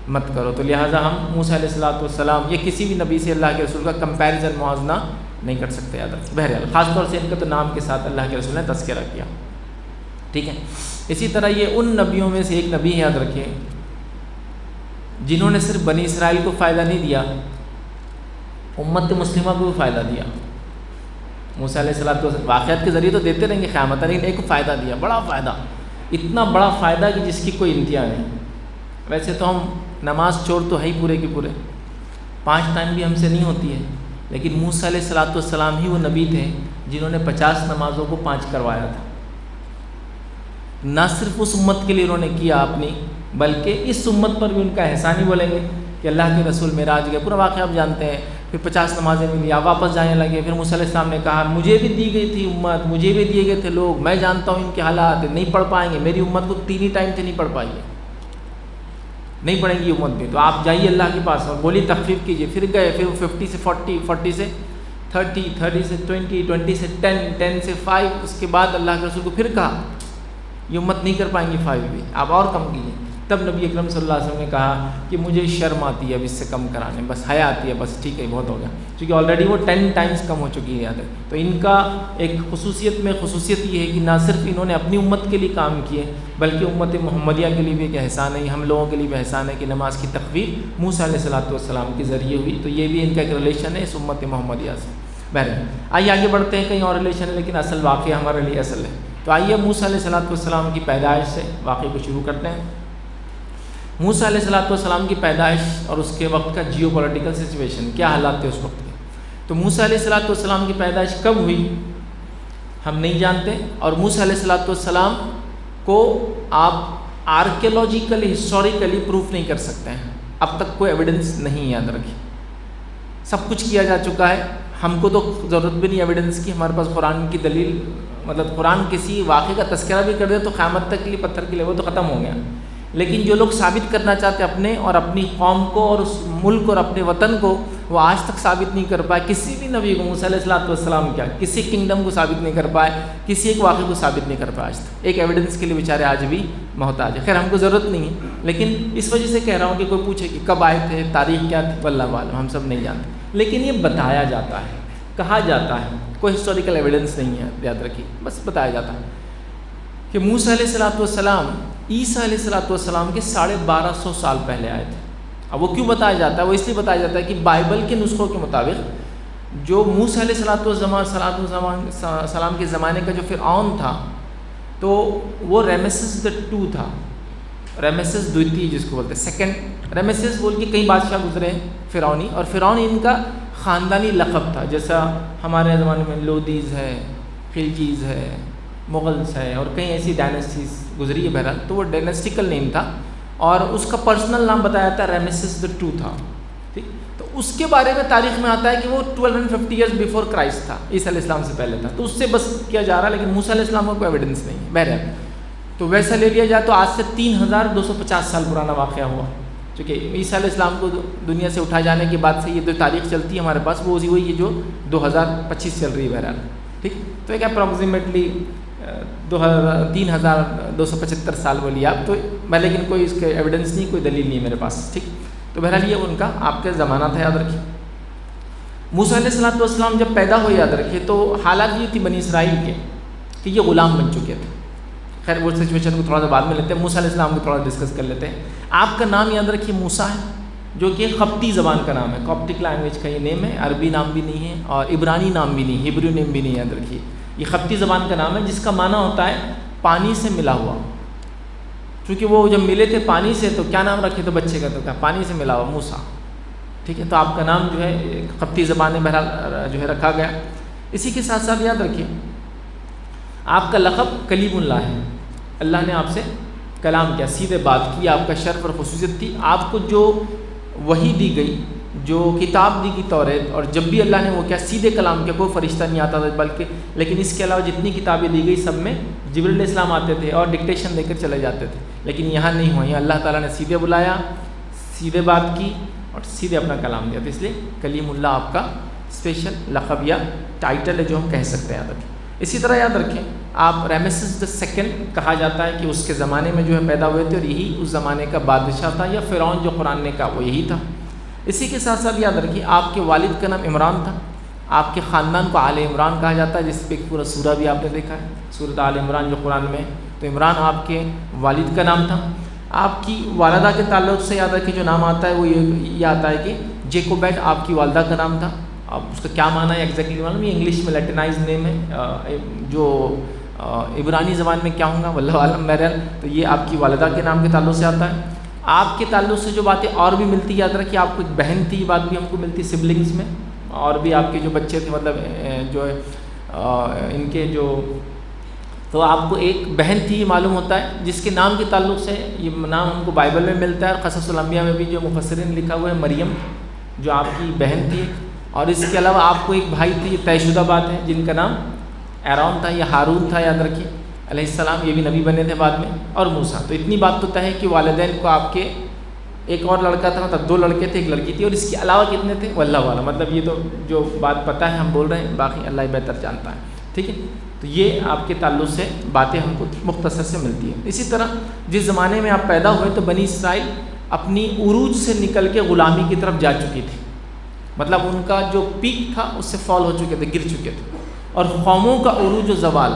مت کرو۔ تو لہٰذا ہم موسیٰ علیہ السلام یا کسی بھی نبی سے اللہ کے رسول کا کمپیریزن موازنہ نہیں کر سکتے یاد رکھیں۔ بہرحال خاص طور سے ان کا تو نام کے ساتھ اللہ کے رسول نے تذکرہ کیا، ٹھیک ہے۔ اسی طرح یہ ان نبیوں میں سے ایک نبی ہے یاد رکھیں جنہوں نے صرف بنی اسرائیل کو فائدہ نہیں دیا، امت مسلمہ کو بھی فائدہ دیا۔ موسیٰ علیہ السلام واقعات کے ذریعے تو دیتے رہیں گے قیامت، لیکن ایک کو فائدہ دیا، بڑا فائدہ، اتنا بڑا فائدہ کہ جس کی کوئی انتہا نہیں۔ ویسے تو ہم نماز چور تو ہے ہی پورے کے پورے، 5 ٹائم بھی ہم سے نہیں ہوتی ہے، لیکن موسیٰ علیہ السلام ہی وہ نبی تھے جنہوں نے 50 نمازوں کو 5 کروایا تھا۔ نہ صرف اس امت کے لیے انہوں نے کیا اپنی، بلکہ اس امت پر بھی ان کا احسان ہی بولیں گے کہ اللہ کے رسول معراج گئے، پورا واقعہ آپ جانتے ہیں، پھر 50 نمازیں ملی، آپ واپس جانے لگے، پھر موسیٰ علیہ السلام نے کہا مجھے بھی دی گئی تھی امت، مجھے بھی دیے گئے تھے لوگ، میں جانتا ہوں ان کے حالات نہیں پڑھ پائیں گے، میری امت کو 3 ہی ٹائم سے نہیں پڑھ پائی ہے، نہیں پڑھیں گی امت بھی، تو آپ جائیے اللہ کے پاس اور بولی تخفیف کیجیے۔ پھر گئے، پھر 50 سے 40، 40 سے 30، 30 سے 20، 20 سے 10، 10 سے 5، اس کے بعد اللہ کے رسول کو پھر کہا یہ امت نہیں کر پائیں گی 5 بھی، آپ اور کم کیجیے۔ تب نبی اکرم صلی اللہ علیہ وسلم نے کہا کہ مجھے شرم آتی ہے اب اس سے کم کرانے، بس حیا آتی ہے، بس ٹھیک ہے بہت ہو گیا، کیونکہ آلریڈی وہ 10 ٹائمز کم ہو چکی ہے یاد ہے۔ تو ان کا ایک خصوصیت یہ ہے کہ نہ صرف انہوں نے اپنی امت کے لیے کام کیے، بلکہ امت محمدیہ کے لیے بھی ایک احسان ہے، ہم لوگوں کے لیے بھی احسان ہے کہ نماز کی تخفیف موسیٰ علیہ السلام کے ذریعے ہوئی، تو یہ بھی ان کا ایک ریلیشن ہے اس امت محمدیہ سے۔ بہرحال آئیے آگے بڑھتے ہیں، کہیں اور ریلیشن ہے لیکن اصل واقعہ ہمارے لیے اصل ہے۔ تو آئیے موسیٰ علیہ السلام کی پیدائش سے واقعے کو شروع کرتے ہیں۔ موسیٰ علیہ السلام کی پیدائش اور اس کے وقت کا جیو پولیٹیکل سچویشن، کیا حالات تھے اس وقت کے۔ تو موسیٰ علیہ السلام کی پیدائش کب ہوئی ہم نہیں جانتے، اور موسیٰ علیہ السلام کو آپ آرکیولوجیکلی ہسٹوریکلی پروف نہیں کر سکتے ہیں، اب تک کوئی ایویڈنس نہیں یاد رکھی، سب کچھ کیا جا چکا ہے، ہم کو تو ضرورت بھی نہیں ایویڈنس کی، ہمارے پاس قرآن کی دلیل، مطلب قرآن کسی واقعے کا تذکرہ بھی کر دے تو قیامت تک کے لیے پتھر کے لیے وہ تو ختم ہو گیا، لیکن جو لوگ ثابت کرنا چاہتے اپنے اور اپنی قوم کو اور اس ملک اور اپنے وطن کو، وہ آج تک ثابت نہیں کر پائے کسی بھی نبی کو، موسیٰ علیہ السلام کیا کسی کنگڈم کو ثابت نہیں کر پائے، کسی ایک واقعے کو ثابت نہیں کر پائے آج تک، ایک ایویڈنس کے لیے بیچارے آج بھی محتاج ہے۔ خیر ہم کو ضرورت نہیں ہے، لیکن اس وجہ سے کہہ رہا ہوں کہ کوئی پوچھے کہ کب آئے تھے، تاریخ کیا تھی، واللہ عالم، ہم سب نہیں جانتے، لیکن یہ بتایا جاتا ہے، کہا جاتا ہے، کوئی ہسٹوریکل ایویڈنس نہیں ہے، یاد رکھیے، بس بتایا جاتا ہے کہ موسیٰ علیہ السلام عیسیٰ علیہ السلام کے 1250 سال پہلے آئے تھے۔ اب وہ کیوں بتایا جاتا ہے؟ وہ اس لیے بتایا جاتا ہے کہ بائبل کے نسخوں کے مطابق جو موسیٰ علیہ السلام کے زمانے کا جو فرعون تھا، تو وہ ریمیسس II تھا، ریمیسس دویتی جس کو بولتے ہیں، سیکنڈ ریمیسس بول کے کئی بادشاہ گزرے ہیں فرعونی، اور فرعون ان کا خاندانی لقب تھا، جیسا ہمارے زمانے میں لودیز ہے، خلجیز ہے، مغلز ہے، اور کئی ایسی ڈائناسٹیز گزری ہے بہرحال، تو وہ ڈائناسٹیکل نیم تھا، اور اس کا پرسنل نام بتایا جاتا ہے ریمیسس II تھا، ٹھیک۔ تو اس کے بارے میں تاریخ میں آتا ہے کہ وہ 1250 ایئرز بیفور کرائسٹ تھا، عیسیٰ علیہ السلام سے پہلے تھا، تو اس سے بس کیا جا رہا ہے، لیکن موسیٰ علیہ السلام کا کوئی ایویڈنس نہیں ہے بہرحال۔ تو ویسا لے لیا جائے تو آج سے 3250 سال پرانا واقعہ ہوا، چونکہ عیسیٰ علیہ السلام کو دنیا سے اٹھائے جانے کے بعد سے یہ جو تاریخ چلتی ہے ہمارے پاس، وہ وہی ہے جو 2025 چل رہی ہے بہرحال، ٹھیک۔ تو ایک اپروکسیمیٹلی 3275 سال بولیے آپ، تو میں لیکن کوئی اس کے ایویڈنس نہیں، کوئی دلیل نہیں ہے میرے پاس، ٹھیک۔ تو بہرحال یہ ان کا آپ کے زمانہ تھا، یاد رکھیے۔ موسیٰ علیہ السلام جب پیدا ہوئے، یاد رکھیے، تو حالات یہ تھی بنی اسرائیل کے کہ یہ غلام بن چکے تھے۔ خیر وہ سچویشن کو تھوڑا سا بعد میں لیتے ہیں، موسیٰ علیہ السلام کو تھوڑا ڈسکس کر لیتے ہیں۔ آپ کا نام یاد رکھیے موسیٰ ہے، جو کہ قبطی زبان کا نام ہے، کاپٹک لینگویج کا یہ نیم ہے، عربی نام بھی نہیں ہے اور عبرانی نام بھی نہیں، ہیبریو نیم بھی نہیں، یاد رکھیے۔ یہ قبطی زبان کا نام ہے جس کا معنی ہوتا ہے پانی سے ملا ہوا، چونکہ وہ جب ملے تھے پانی سے تو کیا نام رکھے، تو بچے کا تو کیا پانی سے ملا ہوا موسیٰ، ٹھیک ہے۔ تو آپ کا نام جو ہے قبطی زبان میں بہرحال جو ہے رکھا گیا۔ اسی کے ساتھ ساتھ یاد رکھیے آپ کا لقب کلیم اللہ ہے، اللہ نے آپ سے کلام کیا، سیدھے بات کی، آپ کا شرف اور خصوصیت تھی۔ آپ کو جو وحی دی گئی، جو کتاب دی گئی توریت، اور جب بھی اللہ نے وہ کیا سیدھے کلام کیا، کوئی فرشتہ نہیں آتا تھا بلکہ، لیکن اس کے علاوہ جتنی کتابیں دی گئی سب میں جبریل علیہ السلام آتے تھے اور ڈکٹیشن دے کر چلے جاتے تھے، لیکن یہاں نہیں ہوا، یہاں اللہ تعالیٰ نے سیدھے بلایا، سیدھے بات کی اور سیدھے اپنا کلام دیا، تو اس لیے کلیم اللہ آپ کا اسپیشل لقب یا ٹائٹل ہے جو ہم کہہ سکتے ہیں، یاد رکھیں۔ اسی طرح یاد رکھیں آپ ریمیسس II کہا جاتا ہے کہ اس کے زمانے میں جو ہے پیدا ہوئے تھے، اور یہی اس زمانے کا بادشاہ تھا، یا فرعون جو قرآن نے کہا وہ یہی تھا۔ اسی کے ساتھ ساتھ یاد رکھیے آپ کے والد کا نام عمران تھا، آپ کے خاندان کو آل عمران کہا جاتا ہے، جس پہ ایک پورا سورہ بھی آپ نے دیکھا ہے، سورۃ آل عمران جو قرآن میں ہے، تو عمران آپ کے والد کا نام تھا۔ آپ کی والدہ کے تعلق سے یاد رکھیے جو نام آتا ہے وہ یہ آتا ہے کہ جیکوبیٹ آپ کی والدہ کا نام تھا۔ اب اس کا کیا معنی ہے ایگزیکٹلی معلوم، یہ انگلش میں لیٹنائز نیم ہے، جو عبرانی زبان میں کیا ہوں گا واللہ عالم، بہرحال تو یہ آپ کی والدہ کے نام کے تعلق سے آتا ہے۔ آپ کے تعلق سے جو باتیں اور بھی ملتی، یاد رکھیے آپ کو ایک بہن تھی، یہ بات بھی ہم کو ملتی سبلنگز میں، اور بھی آپ کے جو بچے تھے، مطلب جو ان کے جو، تو آپ کو ایک بہن تھی یہ معلوم ہوتا ہے، جس کے نام کے تعلق سے یہ نام ہم کو بائبل میں ملتا ہے، اور قصص الانبیاء میں بھی جو مفسرین لکھا ہوا ہے مریم جو آپ کی بہن تھی، اور اس کے علاوہ آپ کو ایک بھائی تھی، یہ طے شدہ بات ہے، جن کا نام ایرون تھا یا ہارون تھا، یاد رکھیے علیہ السلام، یہ بھی نبی بنے تھے بعد میں، اور موسیٰ۔ تو اتنی بات تو طے ہے کہ والدین کو آپ کے ایک اور لڑکا تھا، مطلب 2 لڑکے تھے، 1 لڑکی تھی، اور اس کے علاوہ کتنے تھے واللہ اعلم، مطلب یہ تو جو بات پتہ ہے ہم بول رہے ہیں، باقی اللہ بہتر جانتا ہے، ٹھیک ہے۔ تو یہ آپ کے تعلق سے باتیں ہم کو مختصر سے ملتی ہیں۔ اسی طرح جس زمانے میں آپ پیدا ہوئے تو بنی اسرائیل اپنی عروج سے نکل کے غلامی کی طرف جا چکی تھی، مطلب ان کا جو پیک تھا اس سے فال ہو چکے تھے، گر چکے تھے۔ اور قوموں کا عروج و زوال،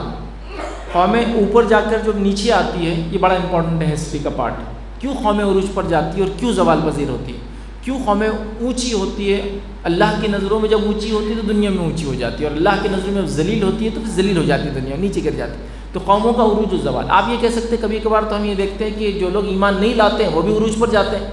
قومیں اوپر جا کر جو نیچے آتی ہے، یہ بڑا امپورٹنٹ ہے ہسٹری کا پارٹ، کیوں قومیں عروج پر جاتی ہے اور کیوں زوال پذیر ہوتی ہے، کیوں قومیں اونچی ہوتی ہے، اللہ کی نظروں میں جب اونچی ہوتی ہے تو دنیا میں اونچی ہو جاتی ہے، اور اللہ کی نظروں میں جب ذلیل ہوتی ہے تو پھر ذلیل ہو جاتی ہے، دنیا نیچے گر جاتی ہے۔ تو قوموں کا عروج و زوال، آپ یہ کہہ سکتے ہیں کبھی کبھار تو ہم یہ دیکھتے ہیں کہ جو لوگ ایمان نہیں لاتے ہیں وہ بھی عروج پر جاتے ہیں،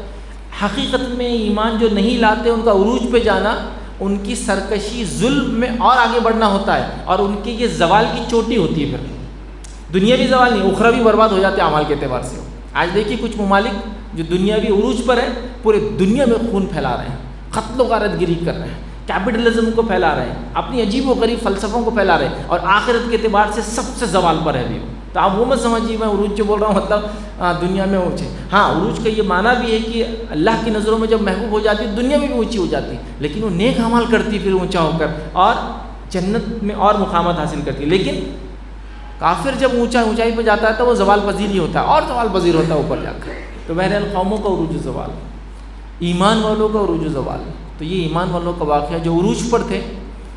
حقیقت میں ایمان جو نہیں لاتے ان کا عروج پہ جانا ان کی سرکشی، ظلم میں اور آگے بڑھنا ہوتا ہے، اور ان کی یہ زوال کی چوٹی ہوتی ہے، پھر دنیاوی زوال نہیں، اخروی برباد ہو جاتے ہیں اعمال کے اعتبار سے۔ آج دیکھیے کچھ ممالک جو دنیاوی عروج پر ہیں، پورے دنیا میں خون پھیلا رہے ہیں، قتل و غارت گری کر رہے ہیں، کیپٹلزم کو پھیلا رہے ہیں، اپنی عجیب و غریب فلسفوں کو پھیلا رہے ہیں، اور آخرت کے اعتبار سے سب سے زوال پر ہے بھی، تو آپ وہ مت سمجھیے میں عروج جو بول رہا ہوں مطلب دنیا میں اونچے. ہاں عروج کا یہ معنی بھی ہے کہ اللہ کی نظروں میں جب محبوب ہو جاتی ہے دنیا میں بھی اونچی ہو جاتی ہے, لیکن وہ نیک اعمال کرتی پھر اونچا ہو کر اور جنت میں اور مقامات حاصل کرتی ہے. لیکن کافر جب اونچائی پہ جاتا ہے تو وہ زوال پذیر ہی ہوتا ہے اور زوال پذیر ہوتا ہے اوپر جا کر. تو بہرحال قوموں کا عروج و زوال, ایمان والوں کا عروج و زوال. تو یہ ایمان والوں کا واقعہ جو عروج پر تھے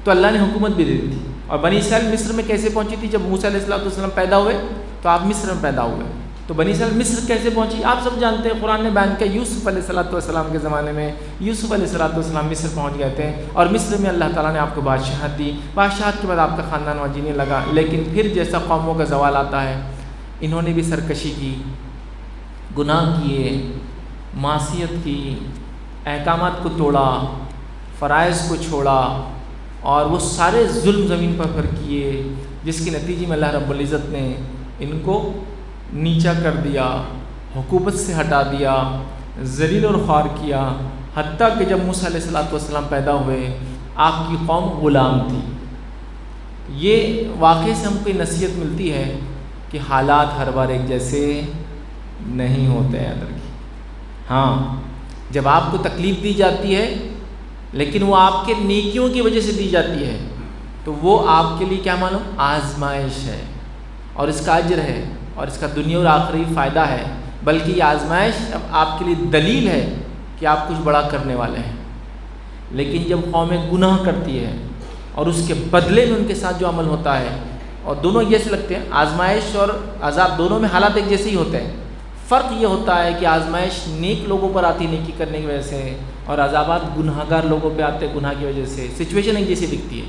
تو اللہ نے حکومت بھی دے دی تھی. اور بنی اسرائیل مصر میں کیسے پہنچی تھی؟ جب موسیٰ علیہ السلام پیدا ہوئے تو آپ مصر میں پیدا ہوئے. تو بنی اسرائیل مصر کیسے پہنچی آپ سب جانتے ہیں, قرآن نے بیان کیا. یوسف علیہ السلام کے زمانے میں یوسف علیہ السلام مصر پہنچ گئے تھے اور مصر میں اللہ تعالیٰ نے آپ کو بادشاہت دی. بادشاہت کے بعد آپ کا خاندان وہاں جینے لگا. لیکن پھر جیسا قوموں کا زوال آتا ہے, انہوں نے بھی سرکشی کی, گناہ کیے, معصیت کی, احکامات کو توڑا, فرائض کو چھوڑا اور وہ سارے ظلم زمین پر کیے, جس کے نتیجے میں اللہ رب العزت نے ان کو نیچا کر دیا, حکومت سے ہٹا دیا, ذلیل اور خوار کیا. حتیٰ کہ جب موسیٰ علیہ السلام پیدا ہوئے آپ کی قوم غلام تھی. یہ واقعے سے ہم کو یہ نصیحت ملتی ہے کہ حالات ہر بار ایک جیسے نہیں ہوتے ہیں. ہاں جب آپ کو تکلیف دی جاتی ہے لیکن وہ آپ کے نیکیوں کی وجہ سے دی جاتی ہے تو وہ آپ کے لیے کیا معلوم آزمائش ہے اور اس کا اجر ہے اور اس کا دنیا اور آخری فائدہ ہے. بلکہ یہ آزمائش اب آپ کے لیے دلیل ہے کہ آپ کچھ بڑا کرنے والے ہیں. لیکن جب قومیں گناہ کرتی ہے اور اس کے بدلے میں ان کے ساتھ جو عمل ہوتا ہے, اور دونوں جیسے لگتے ہیں, آزمائش اور عذاب دونوں میں حالات ایک جیسے ہی ہوتے ہیں. فرق یہ ہوتا ہے کہ آزمائش نیک لوگوں پر آتی نیکی کرنے کی وجہ سے, اور عذابات گناہ گار لوگوں پہ آتے گناہ کی وجہ سے. سچویشن ایک جیسی دکھتی ہے.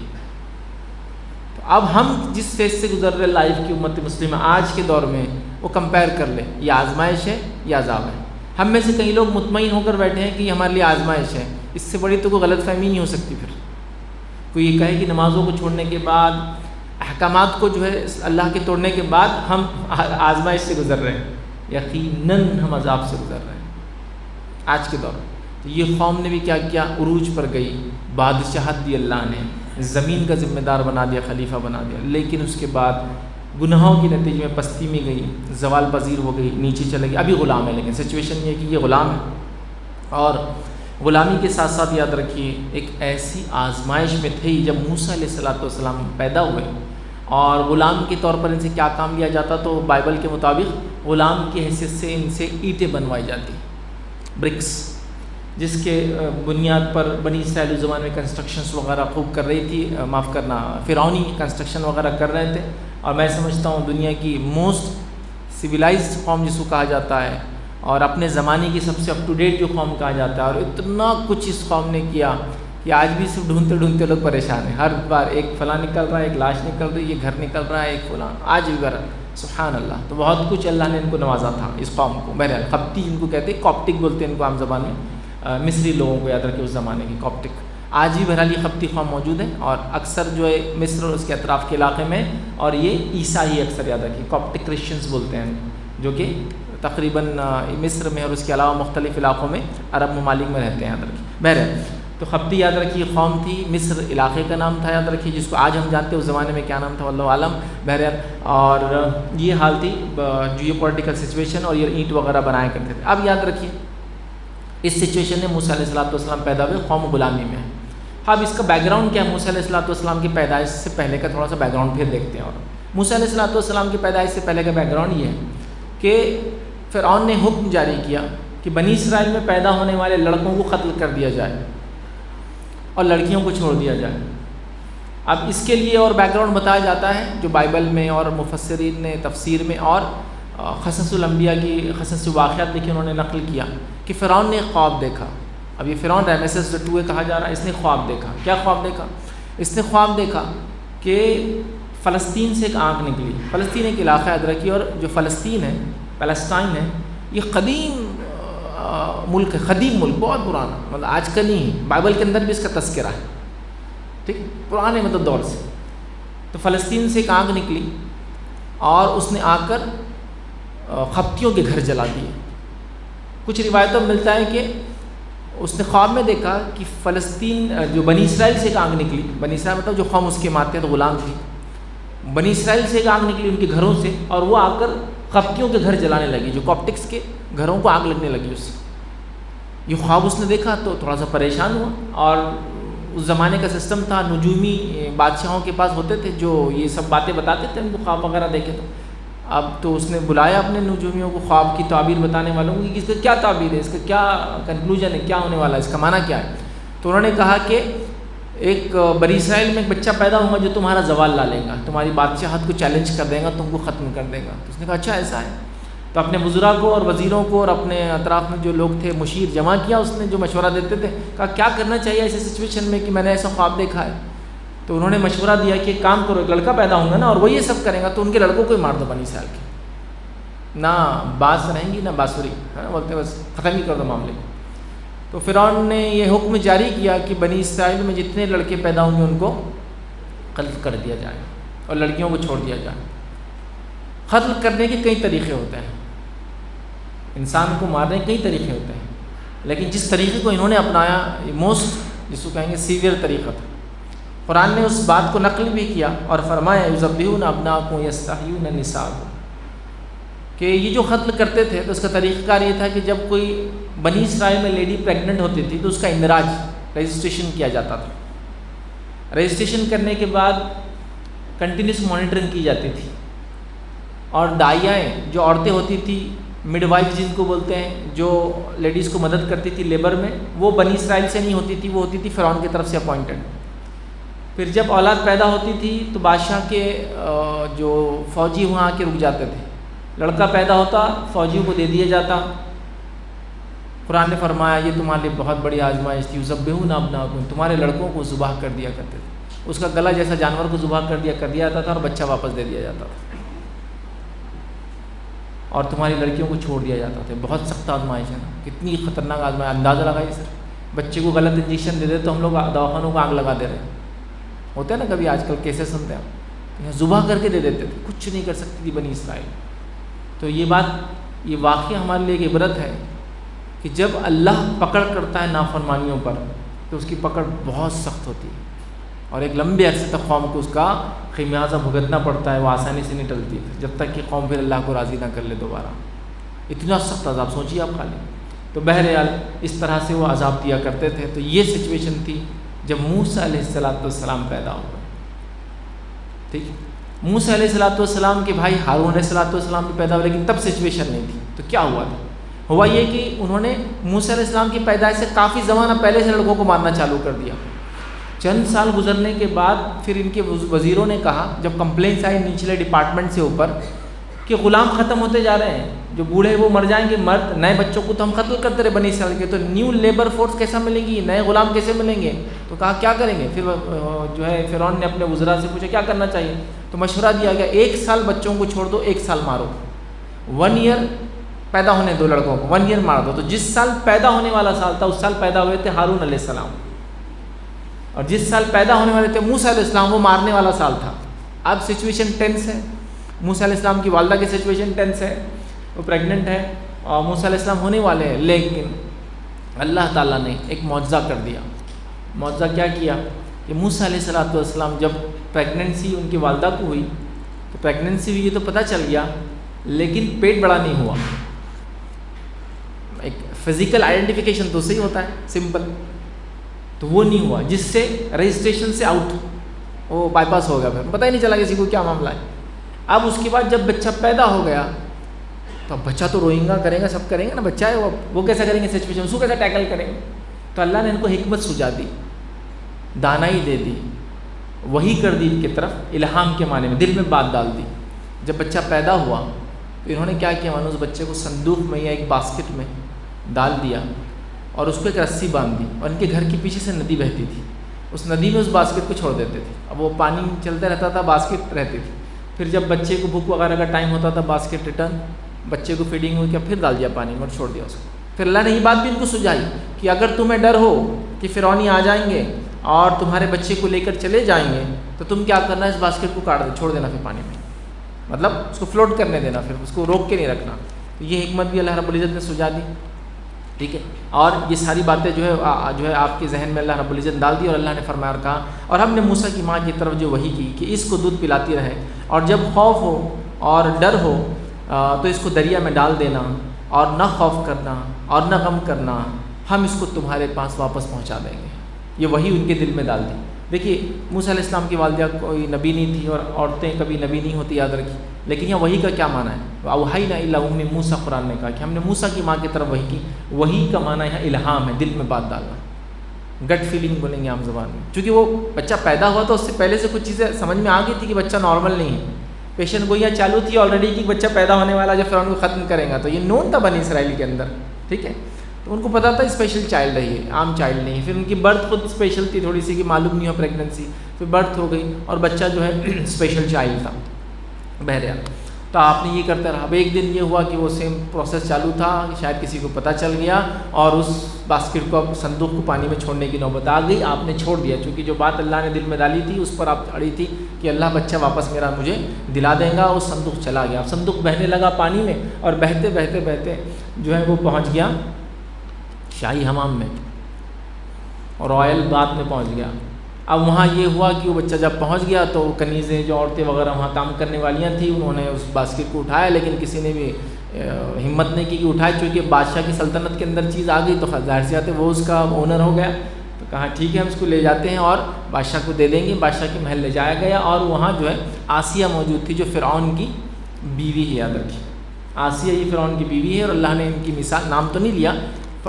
تو اب ہم جس فیز سے گزر رہے لائف کی امت مسلمہ آج کے دور میں, وہ کمپیئر کر لیں یہ آزمائش ہے یہ عذاب ہے. ہم میں سے کئی لوگ مطمئن ہو کر بیٹھے ہیں کہ یہ ہمارے لیے آزمائش ہے. اس سے بڑی تو کوئی غلط فہمی نہیں ہو سکتی. پھر کوئی یہ کہے کہ نمازوں کو چھوڑنے کے بعد, احکامات کو جو ہے اللہ کے توڑنے کے بعد ہم آزمائش سے گزر رہے ہیں, یقیناً ہم عذاب سے گزر رہے ہیں آج کے دور میں. تو یہ قوم نے بھی کیا کیا, عروج پر گئی, بادشاہت دی اللہ نے, زمین کا ذمہ دار بنا دیا, خلیفہ بنا دیا. لیکن اس کے بعد گناہوں کے نتیجے میں پستی میں گئی, زوال پذیر ہو گئی, نیچے چلے گئی. ابھی غلام ہے, لیکن سچویشن یہ ہے کہ یہ غلام ہے. اور غلامی کے ساتھ ساتھ یاد رکھیے ایک ایسی آزمائش میں تھے جب موسیٰ علیہ السلام پیدا ہوئے, اور غلام کے طور پر ان سے کیا کام لیا جاتا, تو بائبل کے مطابق غلام کی حیثیت سے ان سے اینٹیں بنوائی جاتی, برکس, جس کے بنیاد پر بنی اسرائیل اس زمانے میں کنسٹرکشنز وغیرہ خوب کر رہی تھی. معاف کرنا, فرعونی کنسٹرکشن وغیرہ کر رہے تھے. اور میں سمجھتا ہوں دنیا کی موسٹ سویلائزڈ قوم جس کو کہا جاتا ہے, اور اپنے زمانے کی سب سے اپ ٹو ڈیٹ جو قوم کہا جاتا ہے. اور اتنا کچھ اس قوم نے کیا کہ آج بھی صرف ڈھونڈتے لوگ پریشان ہیں. ہر بار ایک فلاں نکل رہا ہے, ایک لاش نکل رہی ہے, یہ گھر نکل رہا ہے, ایک فلاں, آج بھی بر سبحان اللہ. تو بہت کچھ اللہ نے ان کو نوازا تھا اس قوم کو. بہرحال قبطی جن کو کہتے ہیں, کاپٹک بولتے ہیں ان کو عام زبان میں, مصری لوگوں کو یاد رکھے اس زمانے کی کاپٹک. آج بھی بہرحال یہ قبطی قوم موجود ہے, اور اکثر جو ہے مصر اور اس کے اطراف کے علاقے میں, اور یہ عیسائی اکثر یاد رکھیے, کاپٹک کرسچنز بولتے ہیں, جو کہ تقریباً مصر میں اور اس کے علاوہ مختلف علاقوں میں عرب ممالک میں رہتے ہیں, یاد رکھیے. بہرحال تو قبطی یاد رکھیے قوم تھی, مصر علاقے کا نام تھا, یاد رکھیے, جس کو آج ہم جانتے ہیں اس زمانے میں کیا نام تھا واللہ عالم. بہرحال اور یہ حال تھی جیو پولیٹیکل سچویشن, اور یہ اینٹ وغیرہ بنایا کرتے تھے. اب یاد رکھیے اس سچویشن میں موسیٰ علیہ السلام پیدا ہوئے, قوم غلامی میں. اب اس کا بیک گراؤنڈ کیا ہے؟ موسیٰ علیہ السلام کی پیدائش سے پہلے کا تھوڑا سا بیک گراؤنڈ پھر دیکھتے ہیں. اور موسیٰ علیہ السلام کی پیدائش سے پہلے کا بیک گراؤنڈ یہ ہے کہ فرعون نے حکم جاری کیا کہ بنی اسرائیل میں پیدا ہونے والے لڑکوں کو قتل کر دیا جائے اور لڑکیوں کو چھوڑ دیا جائے. اب اس کے لیے اور بیک گراؤنڈ بتایا جاتا ہے جو بائبل میں اور مفسرین نے تفسیر میں اور قصص الانبیاء کی قصص واقعات لکھے انہوں نے نقل کیا کہ فرعون نے ایک خواب دیکھا. اب یہ فرعون رامسیس II کہا جا رہا ہے, اس نے خواب دیکھا. کیا خواب دیکھا؟ اس نے خواب دیکھا کہ فلسطین سے ایک آنکھ نکلی. فلسطین ایک علاقہ یاد رکھیے, اور جو فلسطین ہے, پیلسٹائن ہے, یہ قدیم ملک ہے, قدیم ملک, بہت پرانا, مطلب آج کا نہیں. بائبل کے اندر بھی اس کا تذکرہ ہے, ٹھیک, پرانے مطلب دور سے. تو فلسطین سے ایک آنکھ نکلی اور اس نے آ کر قبطیوں کے گھر جلا دیے. کچھ روایتوں میں ملتا ہے کہ اس نے خواب میں دیکھا کہ فلسطین جو بنی اسرائیل سے ایک آنکھ نکلی. بنی اسرائیل مطلب جو قوم اس کے ماتحت غلام تھی, بنی اسرائیل سے ایک آگ نکلی ان کے گھروں سے، اور وہ آ کر قبطیوں کے گھر جلانے لگی، جو کاپٹکس کے گھروں کو آگ لگنے لگی اس سے۔ یہ خواب اس نے دیکھا تو تھوڑا سا پریشان ہوا، اور اس زمانے کا سسٹم تھا، نجومی بادشاہوں کے پاس ہوتے تھے جو یہ سب باتیں بتاتے تھے ان کو خواب وغیرہ دیکھے تو۔ اب تو اس نے بلایا اپنے نجومیوں کو، خواب کی تعبیر بتانے والوں کو، کہ اس کا کیا تعبیر ہے، اس کا کیا کنکلوژن ہے، کیا ہونے والا ہے، اس کا معنی کیا ہے۔ تو انہوں نے کہا کہ ایک بنی اسرائیل میں ایک بچہ پیدا ہوگا جو تمہارا زوال لا لے گا، تمہاری بادشاہت کو چیلنج کر دے گا، تم کو ختم کر دے گا۔ تو اس نے کہا اچھا ایسا ہے۔ تو اپنے وزراء کو اور وزیروں کو اور اپنے اطراف میں جو لوگ تھے مشیر جمع کیا اس نے، جو مشورہ دیتے تھے، کہا کیا کرنا چاہیے ایسے سچویشن میں کہ میں نے ایسا خواب دیکھا ہے۔ تو انہوں نے مشورہ دیا کہ ایک کام کرو، ایک لڑکا پیدا ہوگا نا اور وہ یہ سب کرے گا تو ان کے لڑکوں کو ہی مار دو بنی اسرائیل کے، نہ باس رہیں گی نہ بانسری، بولتے بس ختم ہی کر دو معاملے کو۔ تو فرعون نے یہ حکم جاری کیا کہ بنی اسرائیل میں جتنے لڑکے پیدا ہوں گے ان کو قتل کر دیا جائے اور لڑکیوں کو چھوڑ دیا جائے۔ قتل کرنے کے کئی طریقے ہوتے ہیں، انسان کو مارنے کے کئی طریقے ہوتے ہیں، لیکن جس طریقے کو انہوں نے اپنایا یہ موسٹ جس کو کہیں گے سیویئر طریقہ تھا۔ قرآن نے اس بات کو نقل بھی کیا اور فرمایا یذبحون ابناءکم یستحیون نساءکم، کہ یہ جو قتل کرتے تھے تو اس کا طریقہ کار یہ تھا کہ جب کوئی بنی اسرائیل میں لیڈی پریگننٹ ہوتی تھی تو اس کا اندراج رجسٹریشن کیا جاتا تھا۔ رجسٹریشن کرنے کے بعد کنٹینیوس مانیٹرنگ کی جاتی تھی، اور دائیائیں جو عورتیں ہوتی تھی، مڈ وائف جن کو بولتے ہیں، جو لیڈیز کو مدد کرتی تھی لیبر میں، وہ بنی اسرائیل سے نہیں ہوتی تھی، وہ ہوتی تھی فرعون کی طرف سے اپوائنٹڈ۔ پھر جب اولاد پیدا ہوتی تھی تو بادشاہ کے جو فوجی وہاں آ کے رک جاتے تھے، لڑکا پیدا ہوتا فوجیوں کو دے دیا جاتا۔ قرآن نے فرمایا یہ تمہارے لیے بہت بڑی آزمائش تھی، یذبحون ابناءکم، تمہارے لڑکوں کو ذبح کر دیا کرتے تھے، اس کا گلا جیسا جانور کو ذبح کر دیا جاتا تھا اور بچہ واپس دے دیا جاتا تھا، اور تمہاری لڑکیوں کو چھوڑ دیا جاتا تھا۔ بہت سخت آزمائش ہے نا، کتنی خطرناک آزمائش، اندازہ لگائیے سر، بچے کو غلط انجیکشن دے دے تو ہم لوگ دواخانوں کو آگ لگا دے رہے ہیں، ہوتے ہیں نا کبھی آج کل کیسے سنتے ہیں، ذبح کر کے دے دیتے تھے، کچھ نہیں کر سکتی تھی بنی اسرائیل۔ تو یہ واقعہ ہمارے لیے ایک عبرت ہے کہ جب اللہ پکڑ کرتا ہے نافرمانیوں پر تو اس کی پکڑ بہت سخت ہوتی ہے، اور ایک لمبے عرصے تک قوم کو اس کا خمیازہ بھگتنا پڑتا ہے، وہ آسانی سے نہیں ٹلتی ہے جب تک کہ قوم پھر اللہ کو راضی نہ کر لے دوبارہ۔ اتنا سخت عذاب سوچیے آپ خالی۔ تو بہرحال اس طرح سے وہ عذاب دیا کرتے تھے۔ تو یہ سچویشن تھی جب موسیٰ علیہ السلام پیدا ہوئے، ٹھیک ہے۔ موسیٰ علیہ السلام کے بھائی ہارون علیہ السلام بھی پیدا ہوئے، لیکن تب سچویشن نہیں تھی۔ تو کیا ہوا تھا؟ ہوا یہ کہ انہوں نے موسیٰ علیہ السلام کی پیدائش سے کافی زمانہ پہلے سے لڑکوں کو مارنا چالو کر دیا۔ چند سال گزرنے کے بعد پھر ان کے وزیروں نے کہا، جب کمپلینٹس آئی نچلے ڈپارٹمنٹ سے اوپر کہ غلام ختم ہوتے جا رہے ہیں، جو بوڑھے وہ مر جائیں گے، مرد نئے بچوں کو تو ہم قتل کرتے رہے بنی اسرائیل کے، تو نیو لیبر فورس کیسا ملے گی، نئے غلام کیسے ملیں گے؟ تو کہا کیا کریں گے؟ پھر جو ہے فرعون نے اپنے وزراء سے پوچھا کیا کرنا چاہیے؟ تو مشورہ دیا گیا 1 سال بچوں کو چھوڑ دو، 1 سال مارو، 1 ایئر پیدا ہونے دو لڑکوں کو، 1 ایئر مار دو۔ تو جس سال پیدا ہونے والا سال تھا اس سال پیدا ہوئے تھے ہارون علیہ السلام، اور جس سال پیدا ہونے والے تھے موسیٰ علیہ السلام، وہ مارنے والا سال تھا۔ اب سچویشن ٹینس ہے، موسیٰ علیہ السلام کی والدہ کی سچویشن ٹینس ہے، وہ پریگننٹ ہے اور موسیٰ علیہ السلام ہونے والے ہیں، لیکن اللہ تعالیٰ نے ایک معجزہ کر دیا۔ معجزہ کیا کیا کہ موسیٰ علیہ السلام جب پریگننسی ان کی والدہ کو ہوئی تو پریگننسی ہوئی یہ تو پتہ چل گیا، لیکن پیٹ بڑا نہیں ہوا۔ ایک فزیکل آئیڈینٹیفیکیشن تو صحیح ہوتا ہے سمپل، تو وہ نہیں ہوا، جس سے رجسٹریشن سے آؤٹ، وہ بائی پاس ہو گیا، پھر پتہ ہی نہیں چلا کسی کو کیا معاملہ ہے۔ اب اس کے بعد جب بچہ پیدا ہو گیا تو بچہ تو روئیں گا، کرے گا، سب کریں گے نا، بچہ ہے وہ کیسا کریں گے سچویشن، اس کو کیسا ٹیکل کریں گے؟ تو اللہ نے ان کو حکمت سجا دی، دانائی دے دی، وحی کر دی ان کی طرف، الہام کے معنی میں دل میں بات ڈال دی۔ جب بچہ پیدا ہوا تو انہوں نے کیا کیا، اس بچے کو صندوق میں یا ایک باسکٹ میں ڈال دیا اور اس کو ایک رسی باندھ دی، اور ان کے گھر کے پیچھے سے ندی بہتی تھی، اس ندی میں اس باسکٹ کو چھوڑ دیتے تھے۔ اب وہ پانی چلتا رہتا تھا، باسکٹ رہتی تھی، پھر جب بچے کو بھوک وغیرہ کا ٹائم ہوتا تھا، باسکٹ ریٹرن، بچے کو فیڈنگ ہوئی کیا، پھر ڈال دیا پانی میں اور چھوڑ دیا اس کو۔ پھر اللہ نے یہ بات بھی ان کو سجائی کہ اگر تمہیں ڈر ہو کہ فرعونی آ جائیں گے اور تمہارے بچے کو لے کر چلے جائیں گے تو تم کیا کرنا ہے، اس باسکٹ کو کاٹ دے، چھوڑ دینا پھر پانی میں، مطلب اس کو فلوٹ کرنے دینا، پھر اس کو روک کے نہیں رکھنا۔ تو یہ حکمت بھی اللہ رب العزت نے سجا دی۔ ٹھیک ہے. اور یہ ساری باتیں جو ہے آپ کے ذہن میں اللہ رب العزت ڈال دی, اور اللہ نے فرمایا اور کہا, اور ہم نے موسیٰ کی ماں کی طرف جو وحی کی کہ اس کو دودھ پلاتی رہے, اور جب خوف ہو اور ڈر ہو تو اس کو دریا میں ڈال دینا, اور نہ خوف کرنا اور نہ غم کرنا, ہم اس کو تمہارے پاس واپس پہنچا دیں گے. یہ وحی ان کے دل میں ڈال دی. دیکھیے موسیٰ علیہ السلام کی والدہ کوئی نبی نہیں تھی, اور عورتیں کبھی نبی نہیں ہوتی, یاد رکھی. لیکن یہاں وحی کا کیا معنی ہے؟ اوحینا الی ام موسیٰ, قرآن نے کہا کہ ہم نے موسیٰ کی ماں کی طرف وحی کی. وحی کا معنی یہاں الہام ہے, دل میں بات ڈالنا, گٹ فیلنگ بولیں گے عام زبان میں. چونکہ وہ بچہ پیدا ہوا تو اس سے پہلے سے کچھ چیزیں سمجھ میں آ گئی تھی کہ بچہ نارمل نہیں ہے, پیشن گوئیاں چالو تھی آلریڈی کہ بچہ پیدا ہونے والا, جب فرعون کو ختم کرے گا. تو یہ نون تھا بنی اسرائیل کے اندر, ٹھیک ہے. تو ان کو پتا تھا اسپیشل چائلڈ ہے, یہ عام چائلڈ نہیں. پھر ان کی برتھ خود اسپیشل تھی تھوڑی سی, کہ معلوم نہیں ہو پریگننسی, پھر برتھ ہو گئی اور بچہ جو ہے اسپیشل چائلڈ تھا. بہرحال تو آپ نے یہ کرتا رہا. اب ایک دن یہ ہوا کہ وہ سیم پروسیس چالو تھا, کہ شاید کسی کو پتہ چل گیا, اور اس باسکٹ کو, اب صندوق کو پانی میں چھوڑنے کی نوبت آ گئی. آپ نے چھوڑ دیا, چونکہ جو بات اللہ نے دل میں ڈالی تھی اس پر آپ اڑی تھی کہ اللہ بچہ واپس میرا مجھے دلا دے گا. اس صندوق چلا گیا. اب صندوق بہنے لگا پانی میں, اور بہتے بہتے بہتے جو ہے وہ پہنچ گیا شاہی حمام میں, اور رائل بات میں پہنچ گیا. اب وہاں یہ ہوا کہ وہ بچہ جب پہنچ گیا تو کنیزیں, جو عورتیں وغیرہ وہاں کام کرنے والیاں تھیں, انہوں نے اس باسکٹ کو اٹھایا, لیکن کسی نے بھی ہمت نہیں کی کہ اٹھائے. چونکہ بادشاہ کی سلطنت کے اندر چیز آ گئی تو ظاہر سی بات ہے وہ اس کا اونر ہو گیا. تو کہا ٹھیک ہے ہم اس کو لے جاتے ہیں اور بادشاہ کو دے دیں گے. بادشاہ کے محل لے جایا گیا, اور وہاں جو ہے آسیہ موجود تھی, جو فرعون کی بیوی ہے, یاد رکھی. آسیہ یہ فرعون کی بیوی ہے, اور اللہ نے ان کی مثال, نام تو نہیں لیا,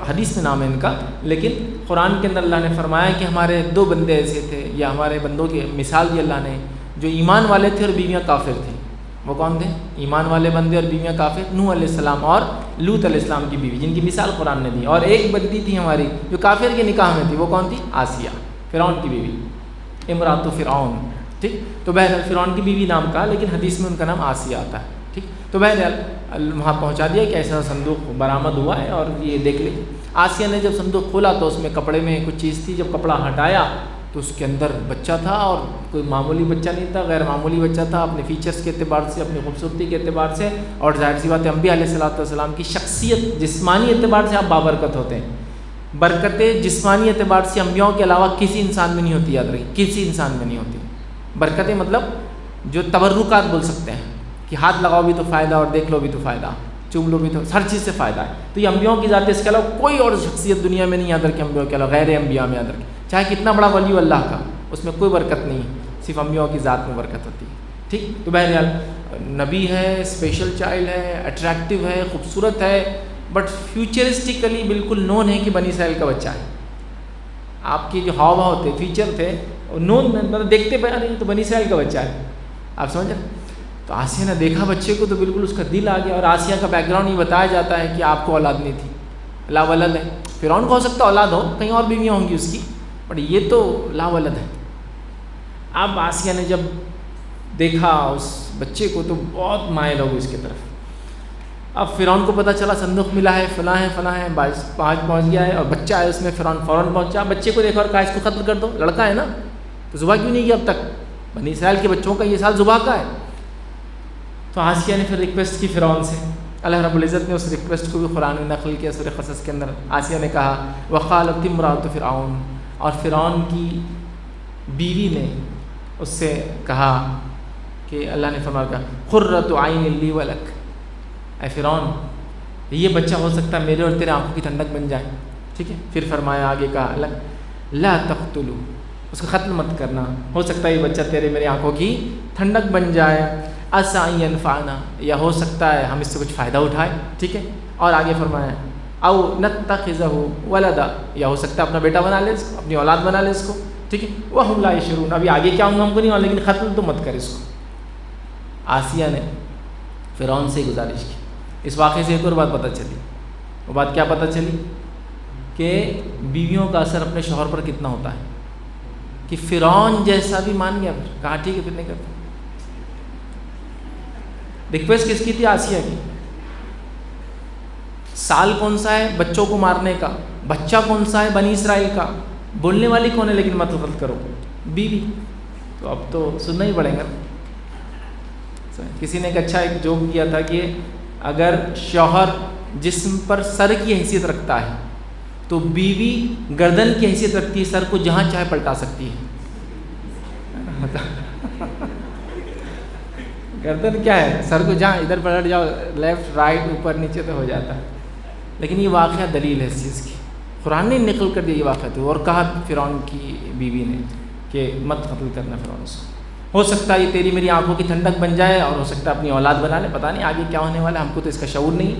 حدیث میں نام ہے ان کا, لیکن قرآن کے اندر اللہ نے فرمایا کہ ہمارے 2 بندے ایسے تھے, یا ہمارے بندوں کی مثال دی اللہ نے, جو ایمان والے تھے اور بیویاں کافر تھیں. وہ کون تھے؟ ایمان والے بندے اور بیویاں کافر. نوح علیہ السلام اور لوط علیہ السلام کی بیوی, جن کی مثال قرآن نے دی. اور ایک بندی تھی ہماری جو کافر کے نکاح میں تھی, وہ کون تھی؟ آسیہ, فرعون کی بیوی, امرات فرعون. ٹھیک. تو بہرحال فرعون کی بیوی نام کا, لیکن حدیث میں ان کا نام آسیہ آتا ہے. ٹھیک. تو بہرحال وہاں پہنچا دیا کہ ایسا صندوق برآمد ہوا ہے, اور یہ دیکھ لیں. آسیہ نے جب صندوق کھولا تو اس میں کپڑے میں کچھ چیز تھی. جب کپڑا ہٹایا تو اس کے اندر بچہ تھا, اور کوئی معمولی بچہ نہیں تھا, غیر معمولی بچہ تھا, اپنے فیچرز کے اعتبار سے, اپنی خوبصورتی کے اعتبار سے, اور ظاہر سی بات ہے انبیاء علیہ السلام کی شخصیت, جسمانی اعتبار سے آپ بابرکت ہوتے ہیں. برکتیں جسمانی اعتبار سے انبیاءوں کے علاوہ کسی انسان میں نہیں ہوتی, یاد رکھیں, کسی انسان میں نہیں ہوتی. برکتیں مطلب جو تبرکات بول سکتے ہیں, کہ ہاتھ لگاؤ بھی تو فائدہ, اور دیکھ لو بھی تو فائدہ, چوم لو بھی تو, ہر چیز سے فائدہ ہے. تو یہ انبیاءوں کی ذات ہے, اس کے علاوہ کوئی اور شخصیت دنیا میں نہیں, یاد رکھیں, انبیاءوں کے علاوہ, غیر انبیاء میں یاد رکھیں, چاہے کتنا بڑا ولی اللہ کا, اس میں کوئی برکت نہیں, صرف انبیاءوں کی ذات میں برکت ہوتی ہے. ٹھیک. تو بہرحال نبی ہے, اسپیشل چائلڈ ہے, اٹریکٹیو ہے, خوبصورت ہے, بٹ فیوچرسٹکلی بالکل نون ہے کہ بنی اسرائیل کا بچہ ہے. آپ کے جو ہاؤ بھاؤ تھے, فیچر تھے, نون مطلب دیکھتے پہ نہیں تو بنی اسرائیل کا بچہ ہے. آپ سمجھ رہے. تو آسیہ نے دیکھا بچے کو تو بالکل اس کا دل آ گیا. اور آسیہ کا بیک گراؤنڈ یہ بتایا جاتا ہے کہ آپ کو اولاد نہیں تھی, لا ولد ہے. فرعون کو ہو سکتا اولاد ہو, کہیں اور بیویاں ہوں گی اس کی, بٹ یہ تو لا ولد ہے. اب آسیہ نے جب دیکھا اس بچے کو تو بہت مائل ہو گئی اس کی طرف. اب فرعون کو پتہ چلا صندوق ملا ہے, فلاں ہے فلاں ہے, پہنچ گیا ہے, اور بچہ ہے اس میں. فرعون فوراً پہنچا, بچے کو دیکھا اور کہا اس کو قتل کر دو, لڑکا ہے نا, تو ذبح کیوں نہیں کیا اب تک؟ بنی اسرائیل کے بچوں کا یہ سال ذبح کا ہے. تو آسیہ نے پھر ریکویسٹ کی فرعون سے. اللہ رب العزت نے اس ریکویسٹ کو بھی قرآن میں نقل کیا سورہ قصص کے اندر. آسیہ نے کہا وقالت امرأۃ فرعون, اور فرعون کی بیوی نے اس سے کہا کہ اللہ نے فرمایا قرۃ عین لی ولک, اے فرعون یہ بچہ ہو سکتا ہے میرے اور تیرے آنکھوں کی ٹھنڈک بن جائے. ٹھیک ہے. پھر فرمایا آگے کہا لا تقتلوا, اس کو قتل مت کرنا, ہو سکتا ہے یہ بچہ تیرے میرے آنکھوں کی ٹھنڈک بن جائے. عسیٰ ان ینفعنا, یا ہو سکتا ہے ہم اس سے کچھ فائدہ اٹھائیں. ٹھیک ہے. اور آگے فرمایا او نتخذہ ولدا, یا ہو سکتا ہے اپنا بیٹا بنا لے اس کو, اپنی اولاد بنا لے اس کو. ٹھیک ہے. وہم لا یشعرون, ابھی آگے کیا ہوں ہم کو نہیں معلوم, لیکن قتل تو مت کر اس کو. آسیہ نے فرعون سے گزارش کی. اس واقعے سے ایک اور بات پتہ چلی. وہ بات کیا پتہ چلی؟ کہ بیویوں کا اثر اپنے شوہر پر کتنا ہوتا ہے. کہ فرعون جیسا بھی مان گیا, پھر کہا ٹھیک ہے پھر نہیں کرتا. ریکویسٹ کس کی تھی؟ آسیہ کی. سال کون سا ہے بچوں کو مارنے کا, بچہ کون سا ہے بنی اسرائیل کا, بولنے والی کون ہے لیکن مت غلط کرو, بیوی. تو اب تو سننا ہی پڑے گا. کسی نے ایک اچھا ایک جوک کیا تھا کہ اگر شوہر جسم پر سر کی حیثیت رکھتا ہے، تو بیوی گردن کی حیثیت رکھتی ہے، سر کو جہاں چاہے پلٹا سکتی ہے۔ گردن کیا ہے، سر کو جہاں ادھر پلٹ جاؤ، لیفٹ رائٹ اوپر نیچے تو ہو جاتا ہے۔ لیکن یہ واقعہ دلیل ہے اس چیز کی، قرآن نے نقل کر دیا یہ واقعہ تو، اور کہا فرعون کی بیوی نے کہ مت قتل کرنا فرعون سے، ہو سکتا ہے یہ تیری میری آنکھوں کی ٹھنڈک بن جائے، اور ہو سکتا ہے اپنی اولاد بنا لے، پتہ نہیں آگے کیا ہونے والا ہے، ہم کو تو اس کا شعور نہیں۔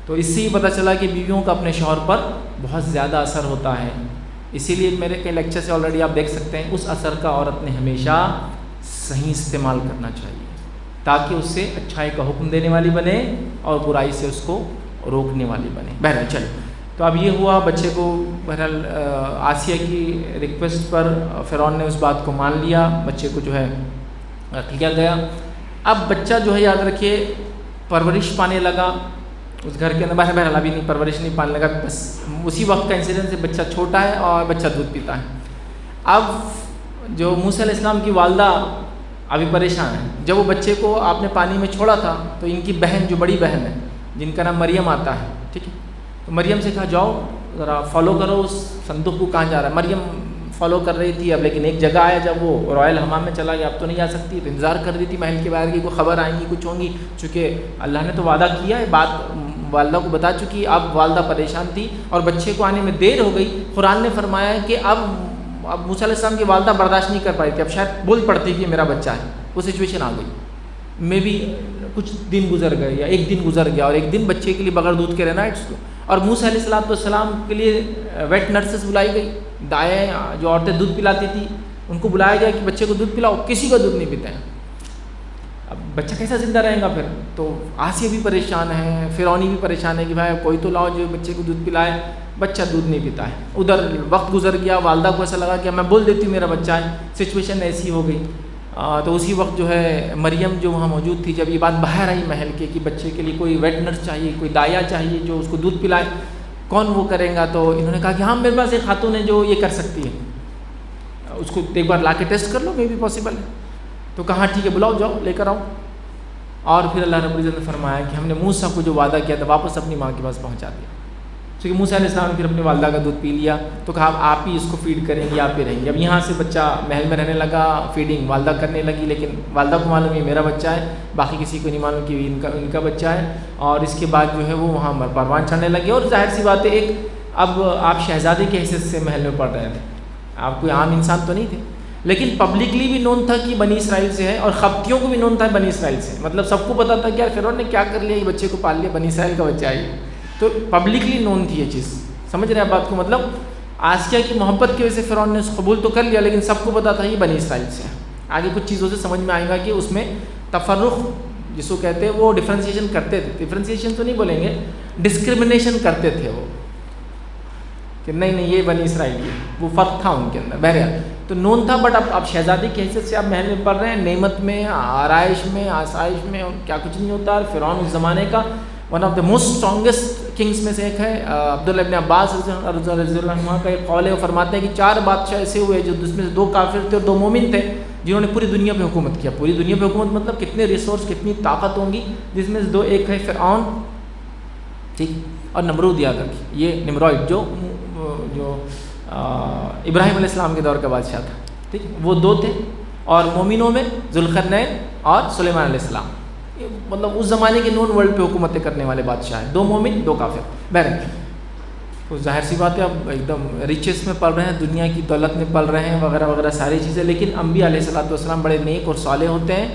تو اس سے ہی پتہ چلا کہ بیویوں کا اپنے شوہر پر بہت زیادہ اثر ہوتا ہے۔ اسی لیے میرے کئی لیکچر سے آلریڈی آپ دیکھ سکتے ہیں، اس اثر کا عورت نے ہمیشہ صحیح استعمال کرنا چاہیے، تاکہ اس سے اچھائی کا حکم دینے والی بنے اور برائی سے اس کو روکنے والی بنے۔ بہرحال چلو، تو اب یہ ہوا بچے کو، بہرحال آسیہ کی ریکویسٹ پر فرعون نے اس بات کو مان لیا، بچے کو جو ہے کیا گیا۔ اب بچہ جو ہے یاد رکھیے پرورش پانے لگا اس گھر کے اندر، بہرحال ابھی نہیں پرورش نہیں پانے لگا، بس اسی وقت کا انسیڈنس ہے، بچہ چھوٹا ہے اور بچہ دودھ پیتا ہے۔ اب جو موسیٰ علیہ السلام کی والدہ ابھی پریشان ہے، جب وہ بچے کو آپ نے پانی میں چھوڑا تھا تو ان کی بہن جو بڑی بہن ہے جن کا نام مریم آتا ہے، ٹھیک ہے، تو مریم سے کہا جاؤ ذرا فالو کرو اس صندوق کو کہاں جا رہا ہے۔ مریم فالو کر رہی تھی، اب لیکن ایک جگہ آیا جب وہ رائل حمام میں چلا گیا، اب تو نہیں جا سکتی، تو انتظار کر رہی تھی محل کے باہر کی کوئی خبر آئیں گی کچھ ہوں گی، چونکہ اللہ نے تو وعدہ کیا ہے، بات والدہ کو بتا چکی، اب والدہ پریشان تھی اور بچے کو آنے میں دیر ہو گئی۔ قرآن نے فرمایا کہ اب موسیٰ علیہ السلام کی والدہ برداشت نہیں کر پائی تھی، اب شاید بول پڑتی کہ میرا بچہ ہے، وہ سچویشن آ گئی، میں بھی کچھ دن گزر گئے یا ایک دن گزر گیا، اور ایک دن بچے کے لیے بغیر دودھ کے رہنا اٹس، اور موسیٰ علیہ السلام کے لیے ویٹ نرسز بلائی گئی، دائیں جو عورتیں دودھ پلاتی تھی ان کو بلایا گیا کہ بچے کو دودھ پلاؤ، کسی کا دودھ نہیں پیتے ہیں۔ اب بچہ کیسا زندہ رہے گا پھر؟ تو آسیہ بھی پریشان ہے، فرعونی بھی پریشان ہے کہ بھائی کوئی تو لاؤ جو بچے کو دودھ پلائے، بچہ دودھ نہیں پیتا ہے۔ ادھر وقت گزر گیا، والدہ کو ایسا لگا کہ میں بول دیتی ہوں میرا بچہ ہے، سچویشن ایسی ہو گئی۔ تو اسی وقت جو ہے مریم جو وہاں موجود تھی، جب یہ بات باہر آئی محل کے کہ بچے کے لیے کوئی ویٹ نرس چاہیے، کوئی دایا چاہیے جو اس کو دودھ پلائے، کون وہ کرے گا؟ تو انہوں نے کہا کہ ہاں میرے پاس ایک خاتون ہے جو یہ کر سکتی ہے، اس کو ایک بار لا کے ٹیسٹ کر لو، مے بی پاسبل ہے۔ تو کہا ٹھیک ہے بلاؤ، جاؤ لے کر آؤ۔ اور پھر اللہ رب العزت نے فرمایا کہ ہم نے موسیٰ کو جو وعدہ کیا تھا واپس اپنی ماں کے پاس پہنچا دیا، کیونکہ موسیٰ علیہ السلام نے پھر اپنی والدہ کا دودھ پی لیا، تو کہا آپ ہی اس کو فیڈ کریں گے، آپ ہی رہیں گے۔ اب یہاں سے بچہ محل میں رہنے لگا، فیڈنگ والدہ کرنے لگی، لیکن والدہ کو معلوم ہے میرا بچہ ہے، باقی کسی کو نہیں معلوم کہ ان کا بچہ ہے۔ اور اس کے بعد جو ہے وہ وہاں پروان چڑھنے لگے، اور ظاہر سی بات ہے ایک اب آپ شہزادے کی حیثیت سے محل میں پڑھ رہے تھے، آپ کوئی عام انسان تو نہیں تھے، لیکن پبلکلی بھی نون تھا کہ بنی اسرائیل سے ہے، اور خبتیوں کو بھی نون تھا بنی اسرائیل سے، مطلب سب کو پتا تھا کہ یار فرعون نے کیا کر لیا، یہ بچے کو پال لیا، بنی اسرائیل کا بچہ ہے، تو پبلکلی نون تھی یہ چیز، سمجھ رہے ہیں بات کو؟ مطلب آسیہ کی محبت کی وجہ سے فرعون نے قبول تو کر لیا، لیکن سب کو پتا تھا یہ بنی اسرائیل سے ہے۔ آگے کچھ چیزوں سے سمجھ میں آئے گا کہ اس میں تفرق جس کو کہتے ہیں وہ ڈفرینسیشن کرتے تھے، ڈفرینسیشن تو نہیں بولیں گے، ڈسکرمنیشن کرتے تھے وہ، کہ نہیں یہ بنی اسرائیلی ہے، وہ فرق تھا ان کے اندر۔ بہرحال تو نون تھا، بٹ اب شہزادی کی حیثیت سے آپ محل میں پڑھ رہے ہیں، نعمت میں، آرائش میں، آسائش میں، کیا کچھ نہیں ہوتا۔ اور فرعون اس زمانے کا one of the most strongest kings میں سے ایک ہے۔ عبداللہ ابن عباس رضی اللہ عنہ کا ایک قول ہے، وہ فرماتے ہیں کہ 4 بادشاہ ایسے ہوئے جو جس میں سے 2 کافر تھے اور 2 مومن تھے، جنہوں نے پوری دنیا پہ حکومت کیا۔ پوری دنیا پہ حکومت مطلب کتنے ریسورس، کتنی طاقت ہوں گی، جس میں سے 2، ایک ہے فرعون، ٹھیک، اور نمرود یاد رکھیے، یہ نمرود جو ابراہیم علیہ السلام کے دور کا بادشاہ تھا، ٹھیک، وہ 2 تھے۔ اور مومنوں میں ذوالقرنین اور سلیمان علیہ السلام، مطلب اس زمانے کے نون ورلڈ پہ حکومتیں کرنے والے بادشاہ ہیں، 2 مومن 2 کافر۔ بہرحال تو ظاہر سی بات ہے اب ایک دم ریچس میں پل رہے ہیں، دنیا کی دولت میں پل رہے ہیں، وغیرہ وغیرہ ساری چیزیں، لیکن انبیاء علیہ السلام بڑے نیک اور صالح ہوتے ہیں۔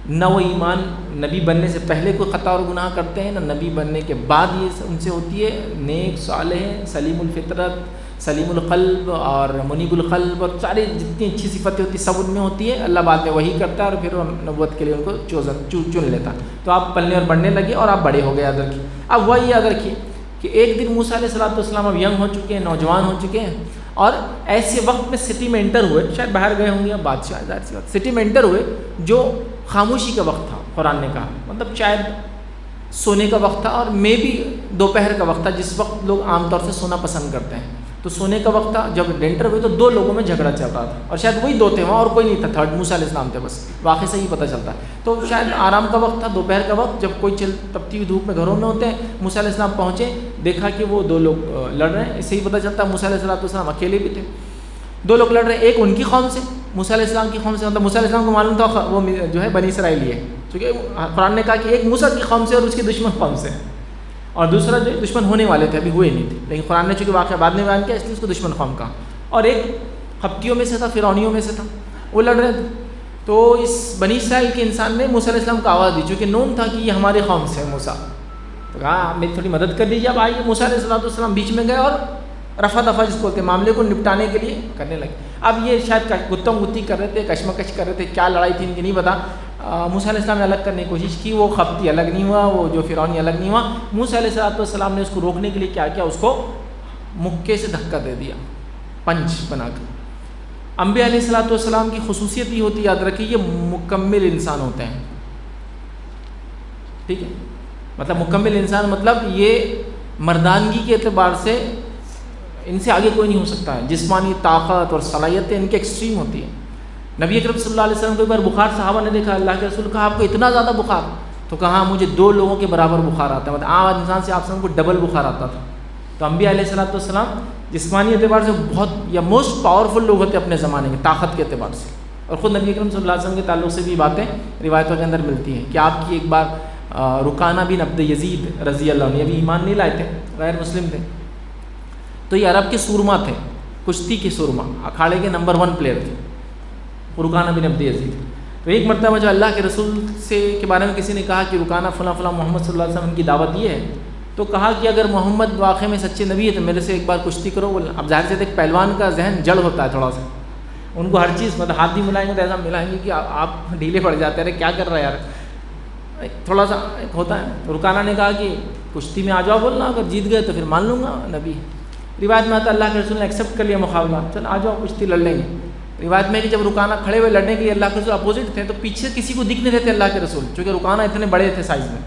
نہ وہ ایمان نبی بننے سے پہلے کوئی خطا اور گناہ کرتے ہیں، نہ نبی بننے کے بعد یہ ان سے ہوتی ہے۔ نیک، صالح، سلیم الفطرت، سلیم القلب اور منیب القلب، اور ساری جتنی اچھی صفتیں ہوتی ہیں سب ان میں ہوتی ہے۔ اللہ بعد میں وہی کرتا ہے اور پھر وہ نبوت کے لیے ان کو چن لیتا۔ تو آپ پلنے اور بڑھنے لگے اور آپ بڑے ہو گئے، یاد رکھیے۔ اب وہی یاد رکھیے کہ ایک دن موسیٰ علیہ السلام اب ینگ ہو چکے ہیں، نوجوان ہو چکے ہیں، اور ایسے وقت میں سٹی میں انٹر ہوئے، شاید باہر گئے ہوں گے اب بادشاہ، ظاہر سی بات، سٹی میں انٹر ہوئے جو خاموشی کا وقت تھا، قرآن نے کہا، مطلب شاید سونے کا وقت تھا، اور مے بھی دوپہر کا وقت تھا، جس وقت لوگ عام طور سے سونا پسند کرتے ہیں۔ تو سونے کا وقت تھا، جب انٹر ہوئے تو 2 لوگوں میں جھگڑا چل رہا تھا، اور شاید وہی 2 تھے وہاں، اور کوئی نہیں تھا، تھرڈ موسیٰ علیہ السلام تھے بس، واقعے سے ہی پتہ چلتا ہے۔ تو شاید آرام کا وقت تھا، دوپہر کا وقت، جب کوئی تپتی ہوئی دھوپ میں گھروں میں ہوتے ہیں، موسیٰ علیہ السلام پہنچے، دیکھا کہ وہ 2 لوگ لڑ رہے ہیں، اس سے ہی پتہ چلتا ہے موسیٰ علیہ السلام اکیلے بھی تھے، 2 لوگ لڑ رہے ہیں، ایک ان کی قوم سے، موسیٰ علیہ السلام کی قوم سے، مطلب موسیٰ علیہ السلام کو معلوم تھا وہ جو ہے بنی اسرائیلی ہے، چونکہ قرآن نے کہا کہ ایک موسیٰ کی قوم سے اور اس کی دشمن قوم سے، اور دوسرا جو دشمن ہونے والے تھے، ابھی ہوئے نہیں تھے، لیکن قرآن نے چونکہ واقعہ بعد میں بیان کیا اس لیے اس کو دشمن قوم کہا، اور ایک قبطیوں میں سے تھا، فرعونیوں میں سے تھا، وہ لڑ رہے تھے۔ تو اس بنی اسرائیل کے انسان نے موسیٰ علیہ السلام کو آواز دی، چونکہ نون تھا کہ یہ ہمارے قوم سے ہے موسیٰ، تو کہا میری تھوڑی مدد کر دیجیے۔ اب آئیے، موسیٰ علیہ السلام بیچ میں گئے اور رفع دفع جس کو بولتے ہیں معاملے کو نپٹانے کے لیے کرنے لگے۔ اب یہ شاید گتم گتی کر رہے تھے، کشمکش کر رہے تھے، کیا لڑائی تھی ان کی نہیں پتا۔ موسیٰ علیہ السلام نے الگ کرنے کی کوشش کی، وہ قبطی الگ نہیں ہوا، وہ جو فرعونی الگ نہیں ہوا۔ موسیٰ علیہ السلام نے اس کو روکنے کے لیے کیا کیا، اس کو مکے سے دھکا دے دیا، پنچ بنا کر۔ انبیاء علیہ السلام کی خصوصیت یہ ہوتی ہے، یاد رکھیے، یہ مکمل انسان ہوتے ہیں، ٹھیک ہے، مطلب مکمل انسان مطلب یہ مردانگی کے اعتبار سے ان سے آگے کوئی نہیں ہو سکتا ہے، جسمانی طاقت اور صلاحیتیں ان کے ایکسٹریم ہوتی ہیں۔ نبی اکرم صلی اللہ علیہ وسلم کو ایک بار بخار، صحابہ نے دیکھا، اللہ کے رسول، کہا آپ کو اتنا زیادہ بخار؟ تو کہا مجھے 2 لوگوں کے برابر بخار آتا ہے، مطلب عام انسان سے آپ سب کو ڈبل بخار آتا تھا۔ تو انبیاء علیہ السلام جسمانی اعتبار سے بہت یا موسٹ پاورفل لوگ ہوتے اپنے زمانے کے، طاقت کے اعتبار سے، اور خود نبی اکرم صلی اللہ علیہ وسلم کے تعلق سے بھی باتیں روایتوں کے اندر ملتی ہیں کہ آپ کی ایک بار رکانہ بن عبد یزید رضی اللہ عنہ، ابھی ایمان نہیں لائے تھے، غیر مسلم تھے، تو یہ عرب کے سورما تھے، کشتی کے سورما، اکھاڑے کے نمبر 1 پلیئر تھے، رکانہ بن عبد یزید۔ تو ایک مرتبہ جو اللہ کے رسول سے کے بارے میں کسی نے کہا کہ رکانہ فلاں فلاں محمد صلی اللہ علیہ وسلم کی دعوت یہ ہے، تو کہا کہ اگر محمد واقعے میں سچے نبی ہے تو میرے سے ایک بار کشتی کرو۔ اب ظاہر سے ایک پہلوان کا ذہن جڑ ہوتا ہے تھوڑا سا، ان کو ہر چیز مطلب ہاتھ بھی ملائیں گے تو ایسا ملائیں گے کہ آپ ڈھیلے پڑ جاتے ہیں، کیا کر رہا ہے یار، تھوڑا سا ہوتا ہے۔ رکانہ نے کہا کہ کشتی میں آ جاؤ بولنا، اگر جیت گئے تو پھر مان لوں گا نبی۔ روایت میں آتا ہے اللہ کے رسول نے ایکسیپٹ کر لیا مقابلہ، چل آ جاؤ کشتی لڑ لیں گے۔ روایت میں کہ جب رکانہ کھڑے ہوئے لڑنے کے لیے، اللہ کے رسول اپوزٹ تھے، تو پیچھے کسی کو دکھ نہیں رہے تھے اللہ کے رسول، چونکہ رکانہ اتنے بڑے تھے سائز میں،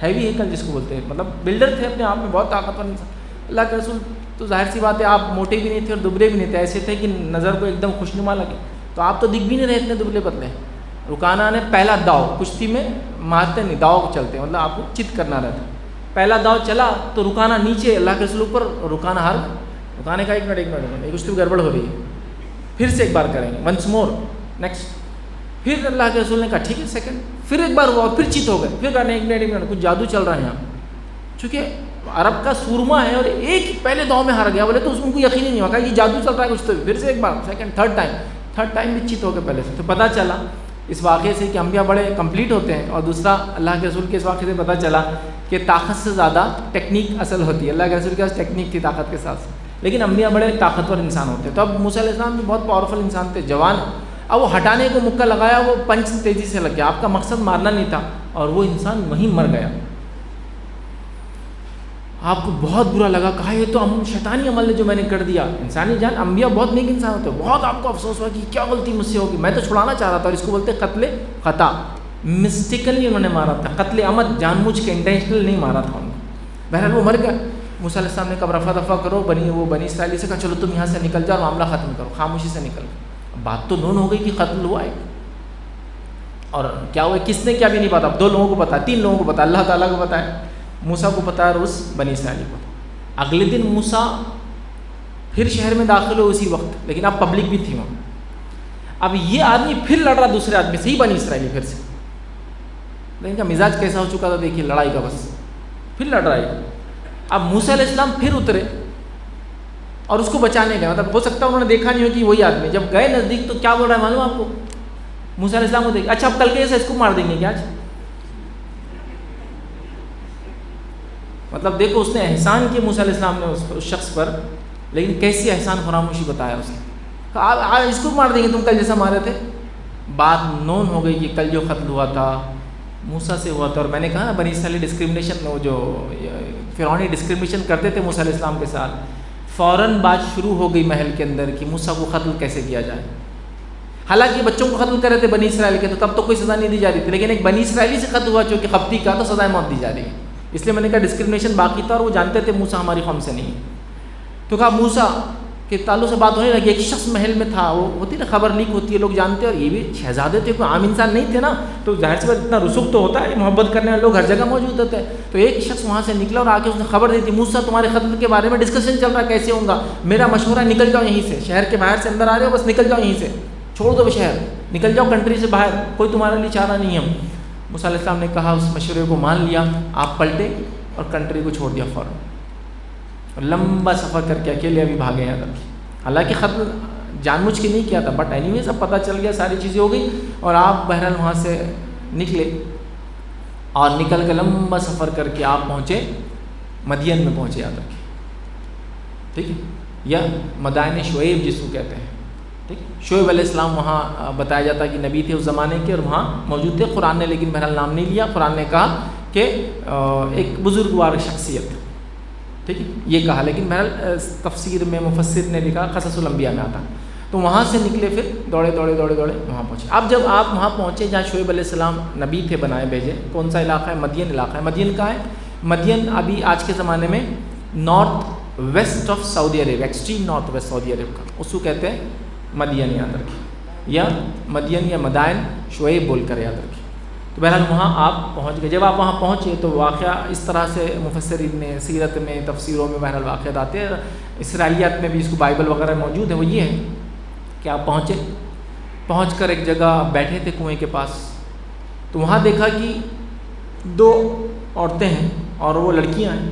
ہیوی ہیکل جس کو بولتے ہیں، مطلب بلڈر تھے اپنے آپ میں، بہت طاقتور انسان۔ اللہ کے رسول تو ظاہر سی بات ہے آپ موٹے بھی نہیں تھے اور دبلے بھی نہیں تھے، ایسے تھے کہ نظر کو ایک دم خوشنما لگے، تو آپ تو دکھ بھی نہیں رہے اتنے دبلے پتلے۔ رکانہ نے پہلا داؤ، کشتی میں مارتے نہیں، داؤ چلتے ہیں، مطلب آپ کو چت کرنا رہتا ہے، پہلا داؤ چلا تو رکانہ نیچے، اللہ کے رسول اوپر، رکانہ ہار۔ رکانہ کا ایک منٹ کشتی گڑبڑ ہو رہی ہے، پھر سے ایک بار کریں گے، ونس مور، نیکسٹ۔ پھر اللہ کے رسول نے کہا ٹھیک ہے سیکنڈ، پھر ایک بار ہوا، پھر چت ہو گئے، پھر کہا ایک منٹ کچھ جادو چل رہا ہے یہاں، چونکہ عرب کا سورما ہے اور ایک پہلے داؤ میں ہار گیا بولے تو اس کو یقین ہی نہیں ہوا، کہا یہ جادو چل رہا ہے کچھ، تو پھر سے ایک بار، سیکنڈ، تھرڈ ٹائم بھی چت ہو گئے پہلے سے۔ تو پتہ چلا اس واقعے سے کہ انبیاء بڑے کمپلیٹ ہوتے ہیں، اور دوسرا اللہ کے رسول کے اس واقعے سے پتہ چلا کہ طاقت سے زیادہ ٹیکنیک اصل ہوتی ہے۔ اللہ کے رسول کے پاس ٹیکنیک تھی طاقت کے ساتھ، لیکن انبیاء بڑے طاقتور انسان ہوتے ہیں۔ تو اب موسیٰ علیہ السلام بھی بہت پاورفل انسان تھے، جوان، اب وہ ہٹانے کو مکہ لگایا، وہ پنچ تیزی سے لگ گیا، آپ کا مقصد مارنا نہیں تھا، اور وہ انسان وہیں مر گیا۔ آپ کو بہت برا لگا، کہا یہ تو شیطانی عمل ہے جو میں نے کر دیا، انسانی جان، انبیاء بہت نیک انسان ہوتے ہیں، بہت آپ کو افسوس ہوا کہ کیا غلطی مجھ سے ہوگی، میں تو چھڑانا چاہ رہا تھا، اور اس کو بولتے قتل خطا، مسٹیکلی انہوں نے مارا تھا، قتل عمد، جان بوجھ کے انٹینشنل نہیں مارا تھا ان کو۔ بہرحال وہ مر گیا۔ موسیٰ علیہ السلام نے کہا رفع دفع کرو، بنی اسرائیلی سے کہا چلو تم یہاں سے نکل جاؤ اور معاملہ ختم کرو، خاموشی سے نکل گئے۔ بات تو نون ہو گئی کہ قتل ہوا ہے، اور کیا ہوا کس نے کیا بھی نہیں پتا، 2 لوگوں کو پتا، 3 لوگوں کو پتا، اللہ تعالیٰ کو پتا ہے، موسیٰ کو پتا ہے اور اس بنی اسرائیلی کو۔ اگلے دن موسیٰ پھر شہر میں داخل ہوئے اسی وقت، لیکن اب پبلک بھی تھی وہاں۔ اب یہ آدمی پھر لڑ رہا دوسرے آدمی سے ہی، بنی اسرائیلی پھر سے، لیکن کا مزاج کیسا ہو چکا تھا دیکھیے، لڑائی کا، بس پھر لڑ رہا ہے۔ اب موسیٰ علیہ السلام پھر اترے اور اس کو بچانے گئے، مطلب ہو سکتا ہے انہوں نے دیکھا نہیں ہو کہ وہی آدمی، جب گئے نزدیک تو کیا بول رہا ہے معلوم آپ کو، موسیٰ علیہ السلام کو دیکھ، اچھا اب کل کے جیسے اس کو مار دیں گے کیا آج؟ مطلب دیکھو اس نے احسان کیا موسیٰ علیہ السلام نے اس شخص پر، لیکن کیسی احسان فراموشی بتایا اس نے، آج اس کو مار دیں گے تم کل جیسا مارے تھے۔ بات نون ہو گئی کہ کل جو قتل ہوا تھا موسیٰ سے ہوا تھا، اور میں نے کہا نا بنی اسرائیلی ڈسکرمنیشن، وہ جو فرعونی ڈسکرمنیشن کرتے تھے موسیٰ علیہ السلام کے ساتھ، فوراً بات شروع ہو گئی محل کے اندر کہ موسیٰ کو قتل کیسے کیا جائے۔ حالانکہ بچوں کو قتل کر رہے تھے بنی اسرائیل کے، تو تب تو کوئی سزا نہیں دی جا رہی تھی، لیکن ایک بنی اسرائیلی سے قتل ہوا جو کہ قبطی کا، تو سزائے موت دی جا رہی ہے۔ اس لیے میں نے کہا ڈسکرمنیشن باقی تھا، اور وہ جانتے تھے موسیٰ ہماری قوم سے نہیں ہے۔ تو کہا موسیٰ کے تعلق سے بات ہونے لگی. ایک شخص محل میں تھا, وہ ہوتی نا خبر لیک ہوتی ہے, لوگ جانتے ہیں, اور یہ بھی شہزادے تھے, کوئی عام انسان نہیں تھے نا, تو ظاہر سی بات اتنا رسوخ تو ہوتا ہے, محبت کرنے والے لوگ ہر جگہ موجود ہوتے ہیں. تو ایک شخص وہاں سے نکلا اور آ کے اس نے خبر دی تھی, موسیٰ تمہارے قتل کے بارے میں ڈسکشن چل رہا ہے, کیسے ہوں گا, میرا مشورہ نکل جاؤ یہیں سے, شہر کے باہر سے اندر آ رہے ہو, بس نکل جاؤ یہیں سے, چھوڑ دو شہر, نکل جاؤ کنٹری سے باہر, کوئی تمہارے لیے چارہ نہیں ہے. موسیٰ علیہ السلام نے کہا, اس مشورے کو مان لیا, آپ پلٹے اور کنٹری کو چھوڑ دیا فوراً, اور لمبا سفر کر کے اکیلے ابھی بھاگے یہاں تک. حالانکہ قتل جان بوجھ کے نہیں کیا تھا, بٹ اینی ویز اب پتہ چل گیا, ساری چیزیں ہو گئی, اور آپ بہرحال وہاں سے نکلے, اور نکل کے لمبا سفر کر کے آپ پہنچے مدین میں پہنچے یاد رکھیں, ٹھیک ہے, یا مدائن شعیب جس کو کہتے ہیں, ٹھیک. شعیب علیہ السلام وہاں بتایا جاتا ہے کہ نبی تھے اس زمانے کے, اور وہاں موجود تھے. قرآن نے لیکن بہرحال نام نہیں لیا, قرآن نے کہا کہ ایک بزرگوار شخصیت, ٹھیک ہے, یہ کہا, لیکن بہرحال تفسیر میں مفسر نے لکھا قصص الانبیاء میں آتا. تو وہاں سے نکلے, پھر دوڑے وہاں پہنچے. اب جب آپ وہاں پہنچے جہاں شعیب علیہ السلام نبی تھے بنائے بھیجے, کون سا علاقہ ہے؟ مدین علاقہ ہے. مدین کہاں ہے؟ مدین ابھی آج کے زمانے میں north west of Saudi Arab, extreme north west Saudi Arab کا, اس کو کہتے ہیں مدین, یاد رکھیں, یا مدین یا مدائن شعیب بول کر یاد رکھیں. تو بہرحال وہاں آپ پہنچ گئے. جب آپ وہاں پہنچے تو واقعہ اس طرح سے مفسرین نے سیرت میں, تفسیروں میں بہرحال واقعات آتے ہیں, اسرائیلیات میں بھی اس کو بائبل وغیرہ موجود ہے. وہ یہ ہے کہ آپ پہنچ کر ایک جگہ بیٹھے تھے کنویں کے پاس, تو وہاں دیکھا کہ 2 عورتیں ہیں اور وہ لڑکیاں ہیں.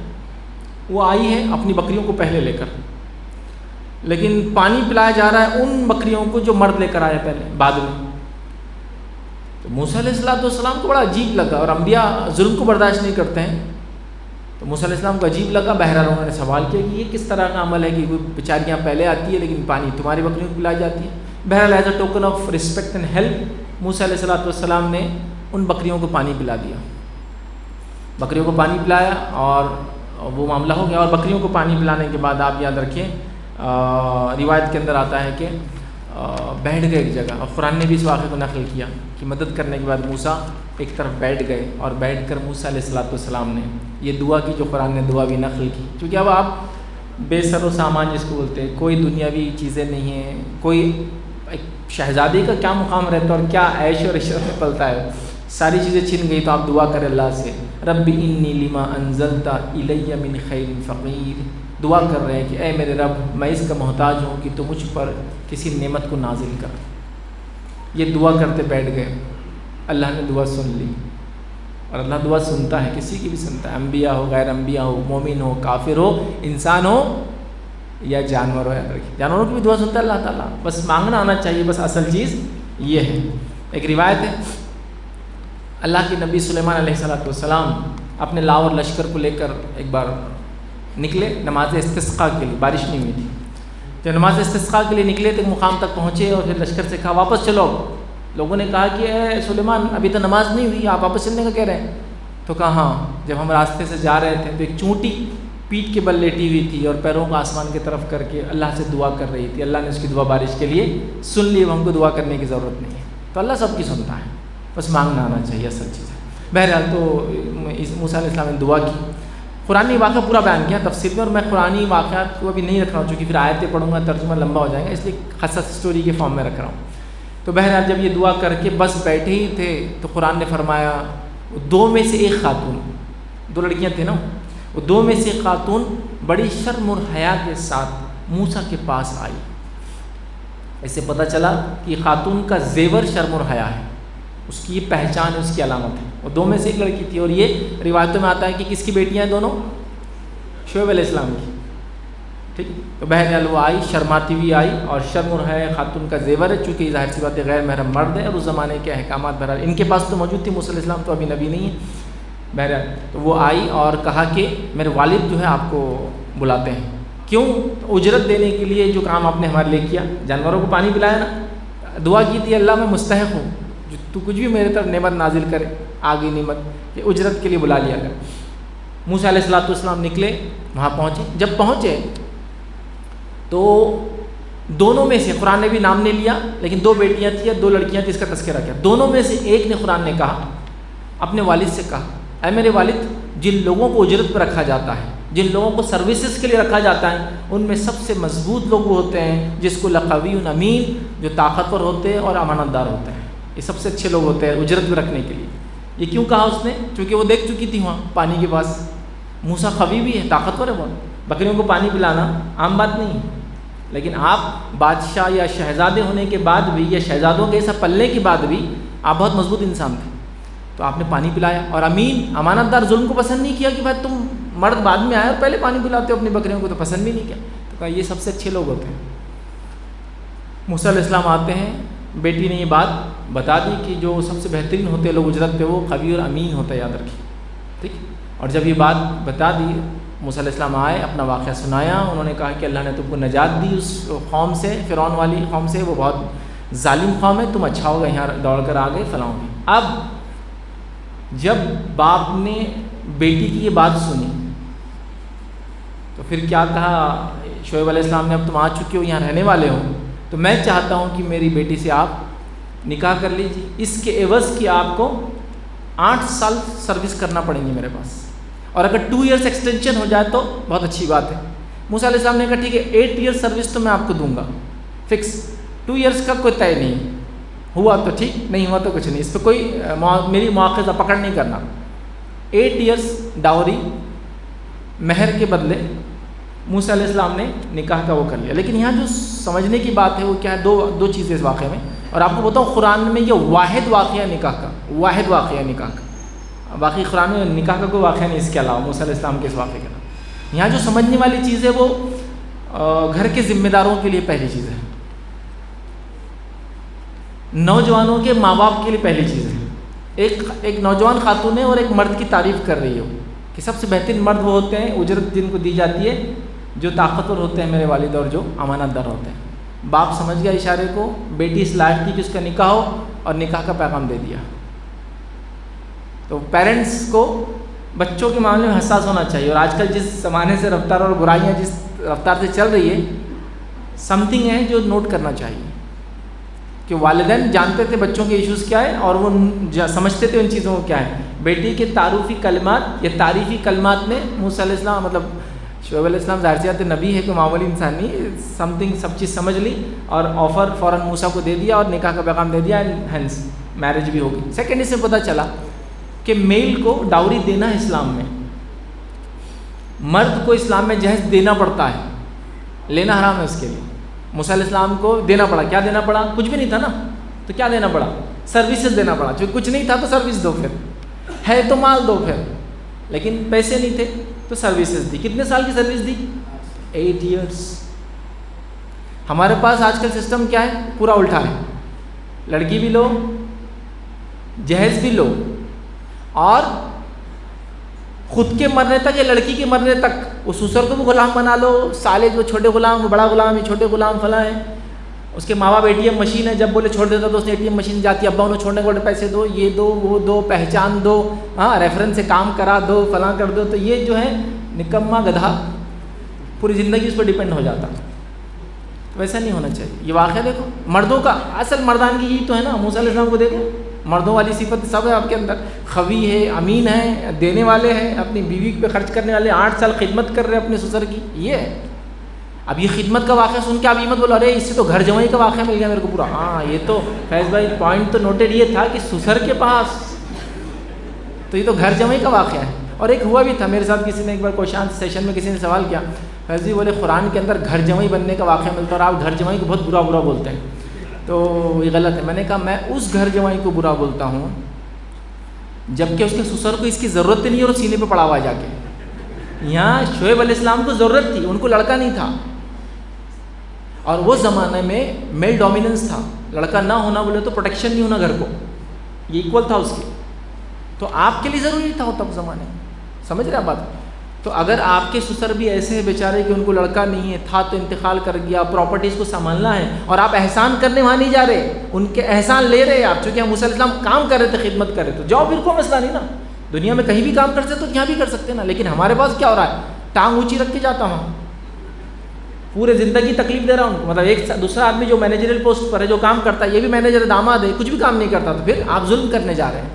وہ آئی ہیں اپنی بکریوں کو پہلے لے کر, لیکن پانی پلایا جا رہا ہے ان بکریوں کو جو مرد لے کر آئے پہلے بعد میں. تو موسیٰ علیہ السلام کو بڑا عجیب لگا, اور انبیاء ظلم کو برداشت نہیں کرتے ہیں, تو موسیٰ علیہ السلام کو عجیب لگا. بہرحال انہوں نے سوال کیا کہ یہ کس طرح کا عمل ہے کہ کوئی بیچاریاں پہلے آتی ہے لیکن پانی تمہاری بکریوں کو پلائی جاتی ہے. بہرحال as a token of respect and help موسیٰ علیہ السلام نے ان بکریوں کو پانی پلا دیا, بکریوں کو پانی پلایا, اور وہ معاملہ ہو گیا. اور بکریوں کو پانی پلانے کے بعد آپ یاد رکھیں, روایت کے اندر آتا ہے کہ بیٹھ گئے ایک جگہ, اور قرآن نے بھی اس واقعے کو نقل کیا کہ مدد کرنے کے بعد موسیٰ ایک طرف بیٹھ گئے, اور بیٹھ کر موسیٰ علیہ السلام نے یہ دعا کی جو قرآن نے دعا بھی نقل کی. کیونکہ اب آپ بے سر و سامان جس کو بولتے ہیں, کوئی دنیاوی چیزیں نہیں ہیں, کوئی ایک شہزادی کا کیا مقام رہتا ہے اور کیا عیش اور عشرت میں پلتا ہے, ساری چیزیں چھن گئی. تو آپ دعا کریں اللہ سے, رب انی لما انزلت الی من خیر فقیر, دعا کر رہے ہیں کہ اے میرے رب, میں اس کا محتاج ہوں کہ تو مجھ پر کسی نعمت کو نازل کر. یہ دعا کرتے بیٹھ گئے, اللہ نے دعا سن لی, اور اللہ دعا سنتا ہے, کسی کی بھی سنتا ہے, انبیاء ہو, غیر انبیاء ہو, مومن ہو, کافر ہو, انسان ہو یا جانور ہو. یاد رکھیے, جانوروں کی بھی دعا سنتا ہے اللہ تعالیٰ, بس مانگنا آنا چاہیے, بس اصل چیز یہ ہے. ایک روایت ہے, اللہ کے نبی سلیمان علیہ السلام اپنے لاور لشکر کو لے کر ایک بار نکلے نماز استسقاء کے لیے, بارش نہیں ہوئی تھی. جب نماز استسقاء کے لیے نکلے تو ایک مقام تک پہنچے, اور پھر لشکر سے کہا واپس چلو. لوگوں نے کہا کہ اے سلیمان, ابھی تو نماز نہیں ہوئی, آپ واپس چلنے کا کہہ رہے ہیں. تو کہا ہاں, جب ہم راستے سے جا رہے تھے تو ایک چونٹی پیٹھ کے بل لیٹی ہوئی تھی, اور پیروں کو آسمان کی طرف کر کے اللہ سے دعا کر رہی تھی. اللہ نے اس کی دعا بارش کے لیے سن لی, ہم کو دعا کرنے کی ضرورت نہیں ہے. تو اللہ سب کی سنتا ہے, بس مانگنا آنا چاہیے, اصل چیز ہے. بہرحال تو موسیٰ علیہ السلام نے دعا کی. قرآنی واقعہ پورا بیان کیا تفصیل میں, اور میں قرآنی واقعات کو ابھی نہیں رکھ رہا ہوں چونکہ پھر آیتیں پڑھوں گا ترجمہ لمبا ہو جائے گا, اس لیے خاصا اسٹوری کے فارم میں رکھ رہا ہوں. تو بہرحال جب یہ دعا کر کے بس بیٹھے ہی تھے تو قرآن نے فرمایا, 2 میں سے ایک خاتون, 2 لڑکیاں تھیں نا, وہ 2 میں سے ایک خاتون بڑی شرم اور حیا کے ساتھ موسیٰ کے پاس آئی. اس سے پتہ چلا کہ خاتون کا زیور شرم اور حیا ہے, اس کی یہ پہچان ہے, اس کی علامت ہے. وہ 2 میں سے ایک لڑکی تھی, اور یہ روایتوں میں آتا ہے کہ کس کی بیٹیاں ہیں دونوں؟ شعیب علیہ السلام کی. ٹھیک, تو بہرحال وہ آئی, شرماتی ہوئی آئی, اور شرم اور حیا خاتون کا زیور ہے, چونکہ ظاہر سی بات ہے غیر محرم مرد ہے, اور اس زمانے کے احکامات بہرحال ان کے پاس تو موجود تھی, موسیٰ علیہ السلام تو ابھی نبی نہیں ہے. بہرحال تو وہ آئی اور کہا کہ میرے والد جو ہے آپ کو بلاتے ہیں. کیوں؟ اجرت دینے کے لیے جو کام آپ نے ہمارے لیے کیا, جانوروں کو پانی پلایا نا, دعا کی تھی اللہ میں مستحق ہوں, تو کچھ بھی میرے طرف نعمت نازل کرے, آگے نعمت کہ اجرت کے لیے بلا لیا کر. موسیٰ علیہ السلام نکلے, وہاں پہنچے. جب پہنچے تو دونوں میں سے, قرآن نے بھی نام نہیں لیا لیکن 2 بیٹیاں تھیں یا 2 لڑکیاں تھیں, اس کا تذکرہ کیا. دونوں میں سے ایک نے قرآن نے کہا, اپنے والد سے کہا, اے میرے والد, جن لوگوں کو اجرت پر رکھا جاتا ہے جن لوگوں کو سروسز کے لیے رکھا جاتا ہے ان میں سب سے مضبوط لوگ وہ ہوتے ہیں جس کو لقوی امین، جو طاقتور ہوتے ہیں اور امانت دار ہوتے ہیں. یہ سب سے اچھے لوگ ہوتے ہیں اجرت میں رکھنے کے لیے. یہ کیوں کہا اس نے؟ چونکہ وہ دیکھ چکی تھی وہاں پانی کے پاس. موسیٰ قوی بھی ہے، طاقتور ہے بہت، بکریوں کو پانی پلانا عام بات نہیں ہے. لیکن آپ بادشاہ یا شہزادے ہونے کے بعد بھی، یا شہزادوں کے ایسا پلنے کے بعد بھی آپ بہت مضبوط انسان تھے. تو آپ نے پانی پلایا. اور امین، امانت دار، ظلم کو پسند نہیں کیا کہ بھائی تم مرد بعد میں آئے اور پہلے پانی پلاتے ہو اپنی بکریوں کو، تو پسند بھی نہیں کیا. تو کہا یہ سب سے اچھے لوگ ہوتے ہیں. موسیٰ علیہ السلام آتے ہیں، بیٹی نے یہ بات بتا دی کہ جو سب سے بہترین ہوتے ہیں لوگ اجرت پہ وہ قوی اور امین ہوتا ہے، یاد رکھیے. ٹھیک. اور جب یہ بات بتا دی، موسیٰ علیہ السلام آئے، اپنا واقعہ سنایا. انہوں نے کہا کہ اللہ نے تم کو نجات دی اس قوم سے، فرعون والی قوم سے، وہ بہت ظالم قوم ہے، تم اچھا ہوگا یہاں دوڑ کر آ گئے فلاں. اب جب باپ نے بیٹی کی یہ بات سنی تو پھر کیا کہا شعیب علیہ السلام نے، اب تم آ چکے ہو، یہاں رہنے والے ہو، تو میں چاہتا ہوں کہ میری بیٹی سے آپ نکاح کر لیجیے. اس کے عوض کی آپ کو 8 سال سروس کرنا پڑیں گی میرے پاس، اور اگر 2 ایئرس ایکسٹینشن ہو جائے تو بہت اچھی بات ہے. موسیٰ علیہ السلام نے کہا ٹھیک ہے 8 ایئر سروس تو میں آپ کو دوں گا فکس. 2 ایئرس کا کوئی طے نہیں، ہوا تو ٹھیک، نہیں ہوا تو کچھ نہیں، اس پہ کوئی میری مواخذہ پکڑ نہیں کرنا. 8 ایئرس ڈاوری مہر کے بدلے موسیٰ علیہ السلام نے نکاح کا وہ کر لیا. لیکن یہاں جو سمجھنے کی بات ہے وہ کیا ہے، دو چیزیں اس واقعے میں. اور آپ کو بتاؤں قرآن میں یہ واحد واقعہ نکاح کا، واحد واقعہ نکاح کا، باقی قرآن میں نکاح کا کوئی واقعہ نہیں اس کے علاوہ موسیٰ علیہ السلام کے اس واقعے کا. یہاں جو سمجھنے والی چیز ہے وہ گھر کے ذمہ داروں کے لیے پہلی چیز ہے، نوجوانوں کے ماں باپ کے لیے پہلی چیز ہے. ایک نوجوان خاتون ہے اور ایک مرد کی تعریف کر رہی ہو کہ سب سے بہترین مرد وہ ہوتے ہیں اجرت جن کو دی جاتی ہے جو طاقتور ہوتے ہیں میرے والد اور جو امانت دار ہوتے ہیں. باپ سمجھ گیا اشارے کو، بیٹی اس لائق تھی کہ اس کا نکاح ہو، اور نکاح کا پیغام دے دیا. تو پیرنٹس کو بچوں کے معاملے میں حساس ہونا چاہیے. اور آج کل جس زمانے سے رفتار اور برائیاں جس رفتار سے چل رہی ہے، سم تھنگ ہے جو نوٹ کرنا چاہیے کہ والدین جانتے تھے بچوں کے ایشوز کیا ہے اور وہ سمجھتے تھے ان چیزوں کو کیا ہے. بیٹی کے تعارفی کلمات یا تعریفی کلمات میں موسیٰ علیہ السلام مطلب شعیب علیہ السلام ظاہر سی بات ہے نبی ہے، کوئی معمولی انسان نہیں، سم تھنگ سب چیز سمجھ لی اور آفر فوراً موسیٰ کو دے دیا اور نکاح کا پیغام دے دیا، ہینس میرج بھی ہوگی. سیکنڈ اس سے پتہ چلا کہ میل کو ڈاوری دینا ہے اسلام میں، مرد کو اسلام میں جہیز دینا پڑتا ہے، لینا حرام ہے اس کے لیے. موسیٰ علیہ السلام کو دینا پڑا. کیا دینا پڑا؟ کچھ بھی نہیں تھا نا، تو کیا دینا پڑا؟ سروسز دینا پڑا. جو کچھ نہیں تھا تو سروس دو، پھر ہے تو مال دو، پھر لیکن پیسے نہیں تھے تو سروسز دی. کتنے سال کی سروس دی؟ 8 ایئرس. ہمارے پاس آج کل سسٹم کیا ہے؟ پورا الٹا ہے. لڑکی بھی لو، جہیز بھی لو، اور خود کے مرنے تک یا لڑکی کے مرنے تک اس سسر کو بھی غلام بنا لو. سالے جو چھوٹے غلام، وہ بڑا غلام، یہ چھوٹے غلام فلاں ہیں. اس کے ماں باپ ATM مشین ہے، جب بولے چھوڑ دیتا تو اس نے ATM مشین جاتی ہے، ابا انہوں چھوڑنے کو پیسے دو، یہ دو وہ دو، پہچان دو، ہاں ریفرنس سے کام کرا دو، فلاں کر دو. تو یہ جو ہے نکما گدھا پوری زندگی اس پر ڈیپینڈ ہو جاتا. ویسا نہیں ہونا چاہیے. یہ واقعہ دیکھو مردوں کا، اصل مردانگی یہی تو ہے نا. موسیٰ علیہ السلام کو دیکھو، مردوں والی صفت سب ہے آپ کے اندر. خوی ہے، امین ہے، دینے والے ہیں، اپنی بیوی پہ خرچ کرنے والے، 8 سال خدمت کر رہے ہیں اپنے سسر کی. یہ ہے. اب یہ خدمت کا واقعہ سن کے آپ یہ مت بولو ارے اس سے تو گھر جمائی کا واقعہ مل گیا میرے کو پورا. ہاں یہ تو فیض بھائی پوائنٹ تو نوٹڈ یہ تھا کہ سسر کے پاس، تو یہ تو گھر جمائی کا واقعہ ہے. اور ایک ہوا بھی تھا میرے ساتھ، کسی نے ایک بار کوشان سیشن میں کسی نے سوال کیا، فیض جی بولے قرآن کے اندر گھر جمائی بننے کا واقعہ ملتا ہے اور آپ گھر جمائی کو بہت برا برا بولتے ہیں، تو یہ غلط ہے. میں نے کہا میں اس گھر جمائی کو برا بولتا ہوں جبکہ اس کے سسر کو اس کی ضرورت نہیں اور سینے پہ پڑا ہوا جا کے. یہاں شعیب علیہ السلام کو ضرورت تھی، ان کو لڑکا نہیں تھا، اور وہ زمانے میں میل ڈومیننس تھا. لڑکا نہ ہونا بولے تو پروٹیکشن نہیں ہونا گھر کو، یہ ایکول تھا اس کی. تو آپ کے لیے ضروری تھا وہ تب زمانے میں. سمجھ رہے آپ بات؟ تو اگر آپ کے سسر بھی ایسے ہیں بیچارے کہ ان کو لڑکا نہیں ہے، تھا تو انتقال کر گیا، پراپرٹیز کو سنبھالنا ہے، اور آپ احسان کرنے وہاں نہیں جا رہے، ان کے احسان لے رہے آپ. چونکہ ہم موسیٰ علیہ السلام کام کر رہے تھے، خدمت کر رہے تھے، جاؤ پھر کوئی مسئلہ نہیں نا. دنیا میں کہیں بھی کام کرتے تو یہاں بھی کر سکتے نا. لیکن ہمارے پاس کیا ہو رہا ہے؟ ٹانگ اونچی رکھ کے جاتا ہوں، پورے زندگی تکلیف دے رہا ہوں. مطلب ایک دوسرا آدمی جو مینیجریل پوسٹ پر ہے، جو کام کرتا ہے، یہ بھی مینیجر داماد ہے، کچھ بھی کام نہیں کرتا، تو پھر آپ ظلم کرنے جا رہے ہیں.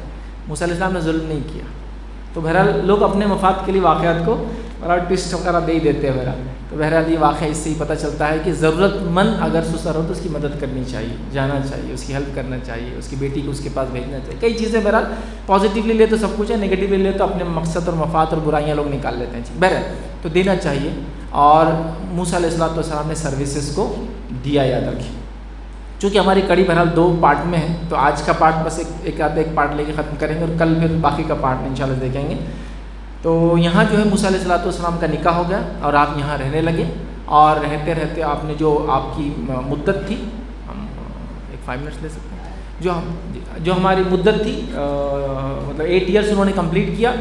موسیٰ علیہ السلام نے ظلم نہیں کیا. تو بہرحال لوگ اپنے مفاد کے لیے واقعات کو بڑا ٹوسٹ وغیرہ دے ہی دیتے ہیں میرا. تو بہرحال یہ واقعہ اس سے ہی پتہ چلتا ہے کہ ضرورت مند اگر سسر ہو تو اس کی مدد کرنی چاہیے, جانا چاہیے, اس کی ہیلپ کرنا چاہیے, اس کی بیٹی کو اس کے پاس بھیجنا چاہیے. کئی چیزیں بہرحال پازیٹیولی لے تو سب کچھ ہے, نگیٹیولی لے تو اپنے مقصد اور مفاد اور برائیاں لوگ نکال لیتے ہیں. بہرحال تو دینا چاہیے. اور موسیٰ علیہ السلام نے سروسز کو دیا, یاد رکھیں. چونکہ ہماری کڑی بہرحال 2 پارٹ میں ہے, تو آج کا پارٹ بس ایک پارٹ لے کے ختم کریں گے, اور کل پھر باقی کا پارٹ انشاءاللہ دیکھیں گے. تو یہاں جو ہے موسیٰ علیہ السلام کا نکاح ہو گیا, اور آپ یہاں رہنے لگے, اور رہتے رہتے آپ نے جو آپ کی مدت تھی, ہم 5 منٹس لے سکتے ہیں, جو ہماری مدت تھی مطلب 8 ایئرس انہوں نے کمپلیٹ کیا.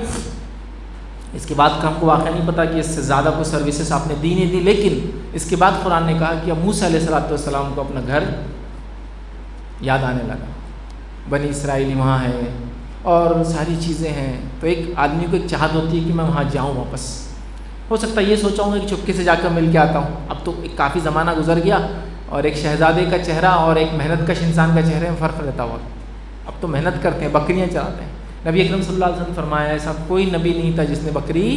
اس کے بعد کا ہم کو واقعہ نہیں پتا کہ اس سے زیادہ کوئی سروسز آپ نے دی نہیں دی, لیکن اس کے بعد قرآن نے کہا کہ اب موسیٰ علیہ السلام کو اپنا گھر یاد آنے لگا, بنی اسرائیلی وہاں ہے اور ساری چیزیں ہیں. تو ایک آدمی کو ایک چاہت ہوتی ہے کہ میں وہاں جاؤں واپس. ہو سکتا ہے یہ سوچا ہوں گا کہ چپکے سے جا کر مل کے آتا ہوں. اب تو ایک کافی زمانہ گزر گیا, اور ایک شہزادے کا چہرہ اور ایک محنت کش انسان کا چہرے میں فرق رہتا ہوا. اب تو محنت کرتے ہیں, بکریاں چراتے ہیں. نبی اکرم صلی اللہ علیہ وسلم فرمایا ایسا کوئی نبی نہیں تھا جس نے بکری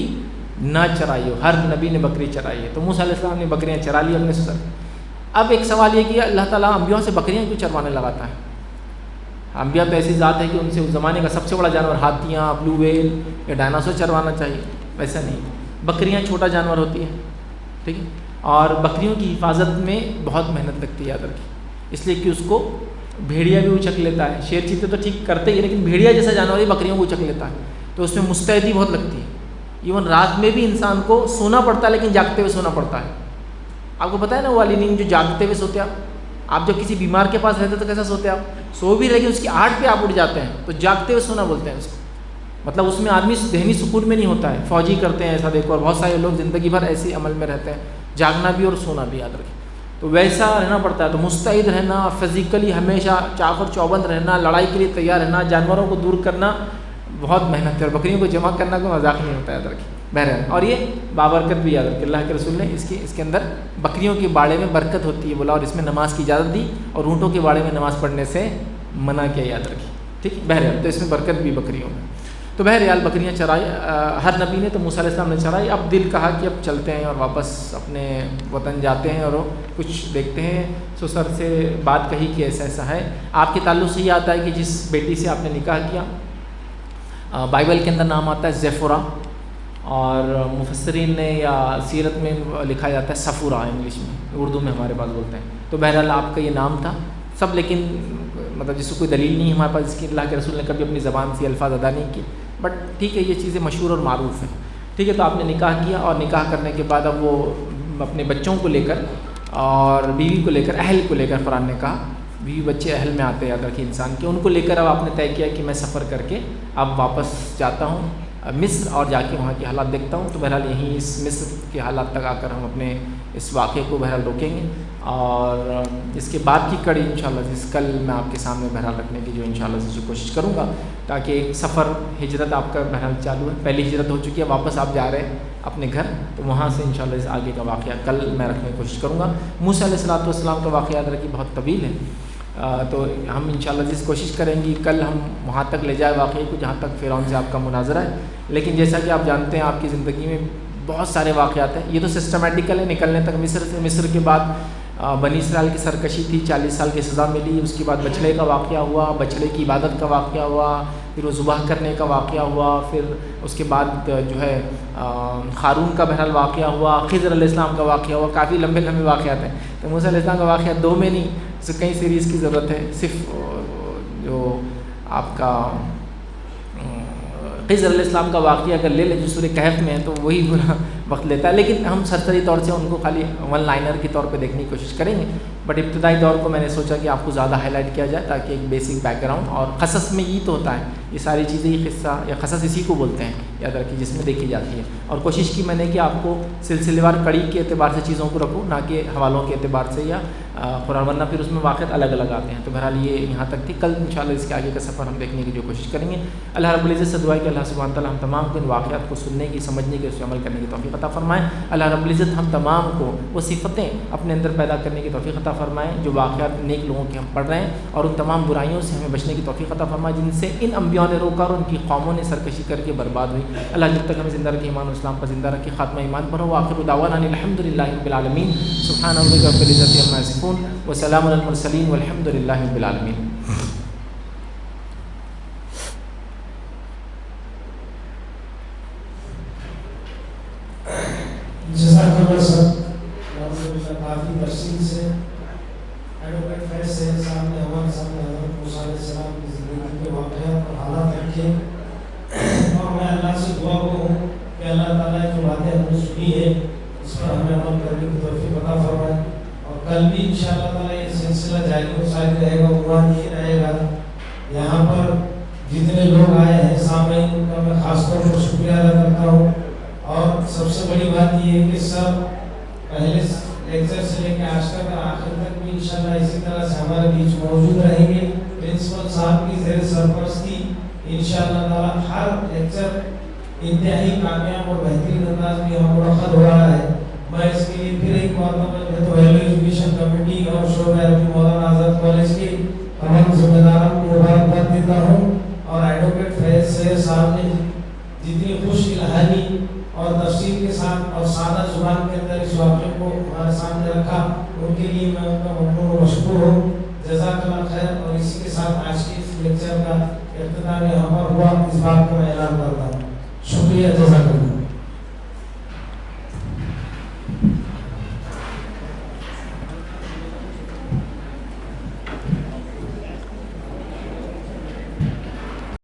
نہ چرائی ہو, ہر نبی نے بکری چرائی ہے. تو موسیٰ علیہ السلام نے بکریاں چرا لی اپنے سسر. اب ایک سوال یہ کہ اللہ تعالیٰ انبیاء سے بکریاں کیوں چروانے لگاتا ہے؟ انبیاء تو ایسی ذات ہے کہ ان سے اس زمانے کا سب سے بڑا جانور ہاتھیاں, بلو ویل یا ڈائناسور چروانا چاہیے, ویسا نہیں. بکریاں چھوٹا جانور ہوتی ہے, ٹھیک ہے, اور بکریوں کی حفاظت میں بہت محنت لگتی ہے, یاد رکھیے. اس لیے کہ اس کو بھیڑیا بھی اچک لیتا ہے. شیر چیتے تو ٹھیک کرتے ہی, لیکن بھیڑیا جیسا جانور ہی بکریوں کو اچک لیتا ہے. تو اس میں مستعدی بہت لگتی ہے. ایون رات میں بھی انسان کو سونا پڑتا ہے, لیکن جاگتے ہوئے سونا پڑتا ہے. آپ کو پتہ ہے نا وہ والی نیند جو جاگتے ہوئے سوتے ہیں آپ جب کسی بیمار کے پاس رہتے تو کیسا سوتے آپ, سو بھی رہے گی اس کی آہٹ پہ آپ اٹھ جاتے ہیں, تو جاگتے ہوئے سونا بولتے ہیں اس کو. مطلب اس میں آدمی ذہنی سکون میں نہیں ہوتا ہے. فوجی کرتے ہیں ایسا, دیکھو, اور بہت سارے لوگ زندگی بھر ایسے عمل میں رہتے ہیں, جاگنا بھی اور سونا بھی, یاد رکھیں. تو ویسا رہنا پڑتا ہے. تو مستعد رہنا, فزیکلی ہمیشہ چاقر چوبند رہنا, لڑائی کے لیے تیار رہنا, جانوروں کو دور کرنا, بہت محنت ہے. اور بکریوں کو جمع کرنا کوئی مذاق نہیں ہوتا, یاد رکھیں. بہرحال, اور یہ بابرکت بھی یاد رکھیں. اللہ کے رسول نے اس کے اندر بکریوں کے باڑے میں برکت ہوتی ہے بولا, اور اس میں نماز کی اجازت دی, اور اونٹوں کے باڑے میں نماز پڑھنے سے منع کیا, یاد رکھیں. ٹھیک, بہرحال تو اس میں برکت بھی بکریوں میں. تو بہرحال بکریاں چرائی ہر نبی نے, تو موسیٰ علیہ السلام نے چرائی. اب دل کہا کہ اب چلتے ہیں اور واپس اپنے وطن جاتے ہیں, اور کچھ دیکھتے ہیں. سسر سے بات کہی کہ ایسا ایسا ہے. آپ کے تعلق سے یہ آتا ہے کہ جس بیٹی سے آپ نے نکاح کیا, بائبل کے اندر نام آتا ہے زیفورا, اور مفسرین نے یا سیرت میں لکھا جاتا ہے سفورا, انگلش میں, اردو میں ہمارے پاس بولتے ہیں. تو بہرحال آپ کا یہ نام تھا سب, لیکن مطلب جس کو کوئی دلیل نہیں ہے ہمارے پاس اس کی, اللہ کے رسول نے کبھی اپنی زبان سے الفاظ ادا نہیں کیے, بٹ ٹھیک ہے, یہ چیزیں مشہور اور معروف ہیں. ٹھیک ہے, تو آپ نے نکاح کیا, اور نکاح کرنے کے بعد اب وہ اپنے بچوں کو لے کر اور بیوی کو لے کر, اہل کو لے کر, قرآن نے کہا بیوی بچے اہل میں آتے, یاد رکھیے, انسان کے, ان کو لے کر اب آپ نے طے کیا کہ میں سفر کر کے اب واپس جاتا ہوں مصر, اور جا کے وہاں کے حالات دیکھتا ہوں. تو بہرحال یہیں اس مصر کے حالات تک آ کر ہم اپنے اس واقعے کو بہرحال روکیں گے, اور اس کے بعد کی کڑی انشاءاللہ جس کل میں آپ کے سامنے بہرحال رکھنے کی جو انشاءاللہ سے کوشش کروں گا, تاکہ ایک سفر ہجرت آپ کا بہرحال چالو ہے. پہلی ہجرت ہو چکی ہے, واپس آپ جا رہے ہیں اپنے گھر, تو وہاں سے انشاءاللہ اس آگے کا واقعہ کل میں رکھنے کی کوشش کروں گا. موسیٰ علیہ السلام کا واقعہ یاد رکھیے بہت طویل ہے, تو ہم انشاءاللہ جس کوشش کریں گی کل ہم وہاں تک لے جائے واقعی کو جہاں تک فرعون سے آپ کا مناظرہ ہے. لیکن جیسا کہ آپ جانتے ہیں آپ کی زندگی میں بہت سارے واقعات ہیں. یہ تو سسٹمیٹیکل ہے نکلنے تک مصر کے بعد بنی اسرائیل کی سرکشی تھی, 40 سال کی سزا ملی, اس کے بعد بچڑے کا واقعہ ہوا, بچڑے کی عبادت کا واقعہ ہوا, پھر وہ ذبح کرنے کا واقعہ ہوا, پھر اس کے بعد جو ہے ہارون کا بہرحال واقعہ ہوا, خضر علیہ السلام کا واقعہ ہوا. کافی لمبے لمبے واقعات ہیں. تو موسیٰ علیہ السلام کا واقعہ 2 میں نہیں, اس کئی سیریز کی ضرورت ہے. صرف جو آپ کا خضر علیہ السلام کا واقعہ اگر لے لیں جو سورہ کہف میں ہے تو وہی پورا وقت لیتا ہے, لیکن ہم سرسری طور سے ان کو خالی ون لائنر کے طور پہ دیکھنے کی کوشش کریں گے. بٹ ابتدائی دور کو میں نے سوچا کہ آپ کو زیادہ ہائی لائٹ کیا جائے, تاکہ ایک بیسک بیک گراؤنڈ, اور قصص میں یہ تو ہوتا ہے, یہ ساری چیزیں یہ قصہ یا قصص اسی کو بولتے ہیں, یاد رکھیے, جس میں دیکھی جاتی ہے. اور کوشش کی میں نے کہ آپ کو سلسلے وار کڑی کے اعتبار سے چیزوں کو رکھوں, نہ کہ حوالوں کے اعتبار سے یا قرآن, ورنہ پھر اس میں واقعات الگ الگ آتے ہیں. تو بہرحال یہ یہاں تک تھی. کل انشاءاللہ اس کے آگے کا سفر ہم دیکھنے کی جو کوشش کریں گے. اللہ رب العزت سے دعا ہے کہ اللہ سبحانہ تعالیٰ ہم تمام کو ان واقعات کو سننے کی, سمجھنے کی, اس پہ عمل کرنے کی توفیق عطا فرمائیں. اللہ رب العزت ہم تمام کو وہ صفتیں اپنے اندر پیدا کرنے کی توفیق عطا فرمائیں جو واقعات نیک لوگوں کے ہم پڑھ رہے ہیں, اور ان تمام برائیوں سے ہمیں بچنے کی توفیق عطا فرمائیں جن سے ان انبیاء نے روکا اور ان کی قوموں نے سرکشی کر کے برباد ہوئی. اللہ جب تک ہمیں زندہ رکھے ایمان و اسلام پر زندہ رکھے, خاتمہ ایمان پر ہو. آخر دعوانا الحمدللہ رب العالمین. سبحان ربک رب العزت عما یصفون وسلام علی المرسلین والحمدللہ رب العالمین. جزاک اللہ سر. کافی تفصیل سے ایڈوکیٹ فیض صاحب صاحب نے ہمارے سامنے حضرت موسیٰ علیہ السلام کی زندگی کے واقعات اور حالات رکھے, اور میں اللہ سے دعا کو ہوں کہ اللہ تعالیٰ جو باتیں ہم نے سنی ہے اس پر ہمیں عمل کرنے کی توفیق عطا فرمائے. اور کل بھی انشاءاللہ تعالیٰ یہ سلسلہ جاری و ساری رہے گا. عنوان یہ رہے گا, یہاں پر جتنے لوگ آئے ہیں سامعین ان کا میں خاص طور پر شکریہ ادا کرتا ہوں. اور سب سے بڑی بات یہ ہے کہ سب پہلے لیکچر سے لے کے آج تک آخر تک بھی انشاءاللہ اسی طرح سے ہمارے بیچ موجود رہیں گے. پرنسپل صاحب کی زیر سرپرستی انشاءاللہ تعالیٰ ہر لیکچر انتہائی کامیاب اور بہترین انداز میں یہاں منعقد ہو رہا ہے. میں اس کے لیے پھر ایک مرتبہ میں تو ہیلو ایجوکیشن کمیٹی اور شعبہ عربی مولانا آزاد کالج کے تمام ذمہ داروں کو مبارکباد دیتا ہوں. اور ایڈوکیٹ فیض سید صاحب نے جتنی خوش الہانی اور تفصیل کے ساتھ اور سادہ زبان کے اندر اس واقعے کو ہمارے سامنے رکھا, ان کے لیے میں ان کا ممنون و مشکور ہوں. جزاک اللہ خیر. اور اسی کے ساتھ آج کے اس لیکچر کا اختتام یہاں پر ہوا, اس بات کا میں اعلان کرتا ہوں. شکریہ. جزاک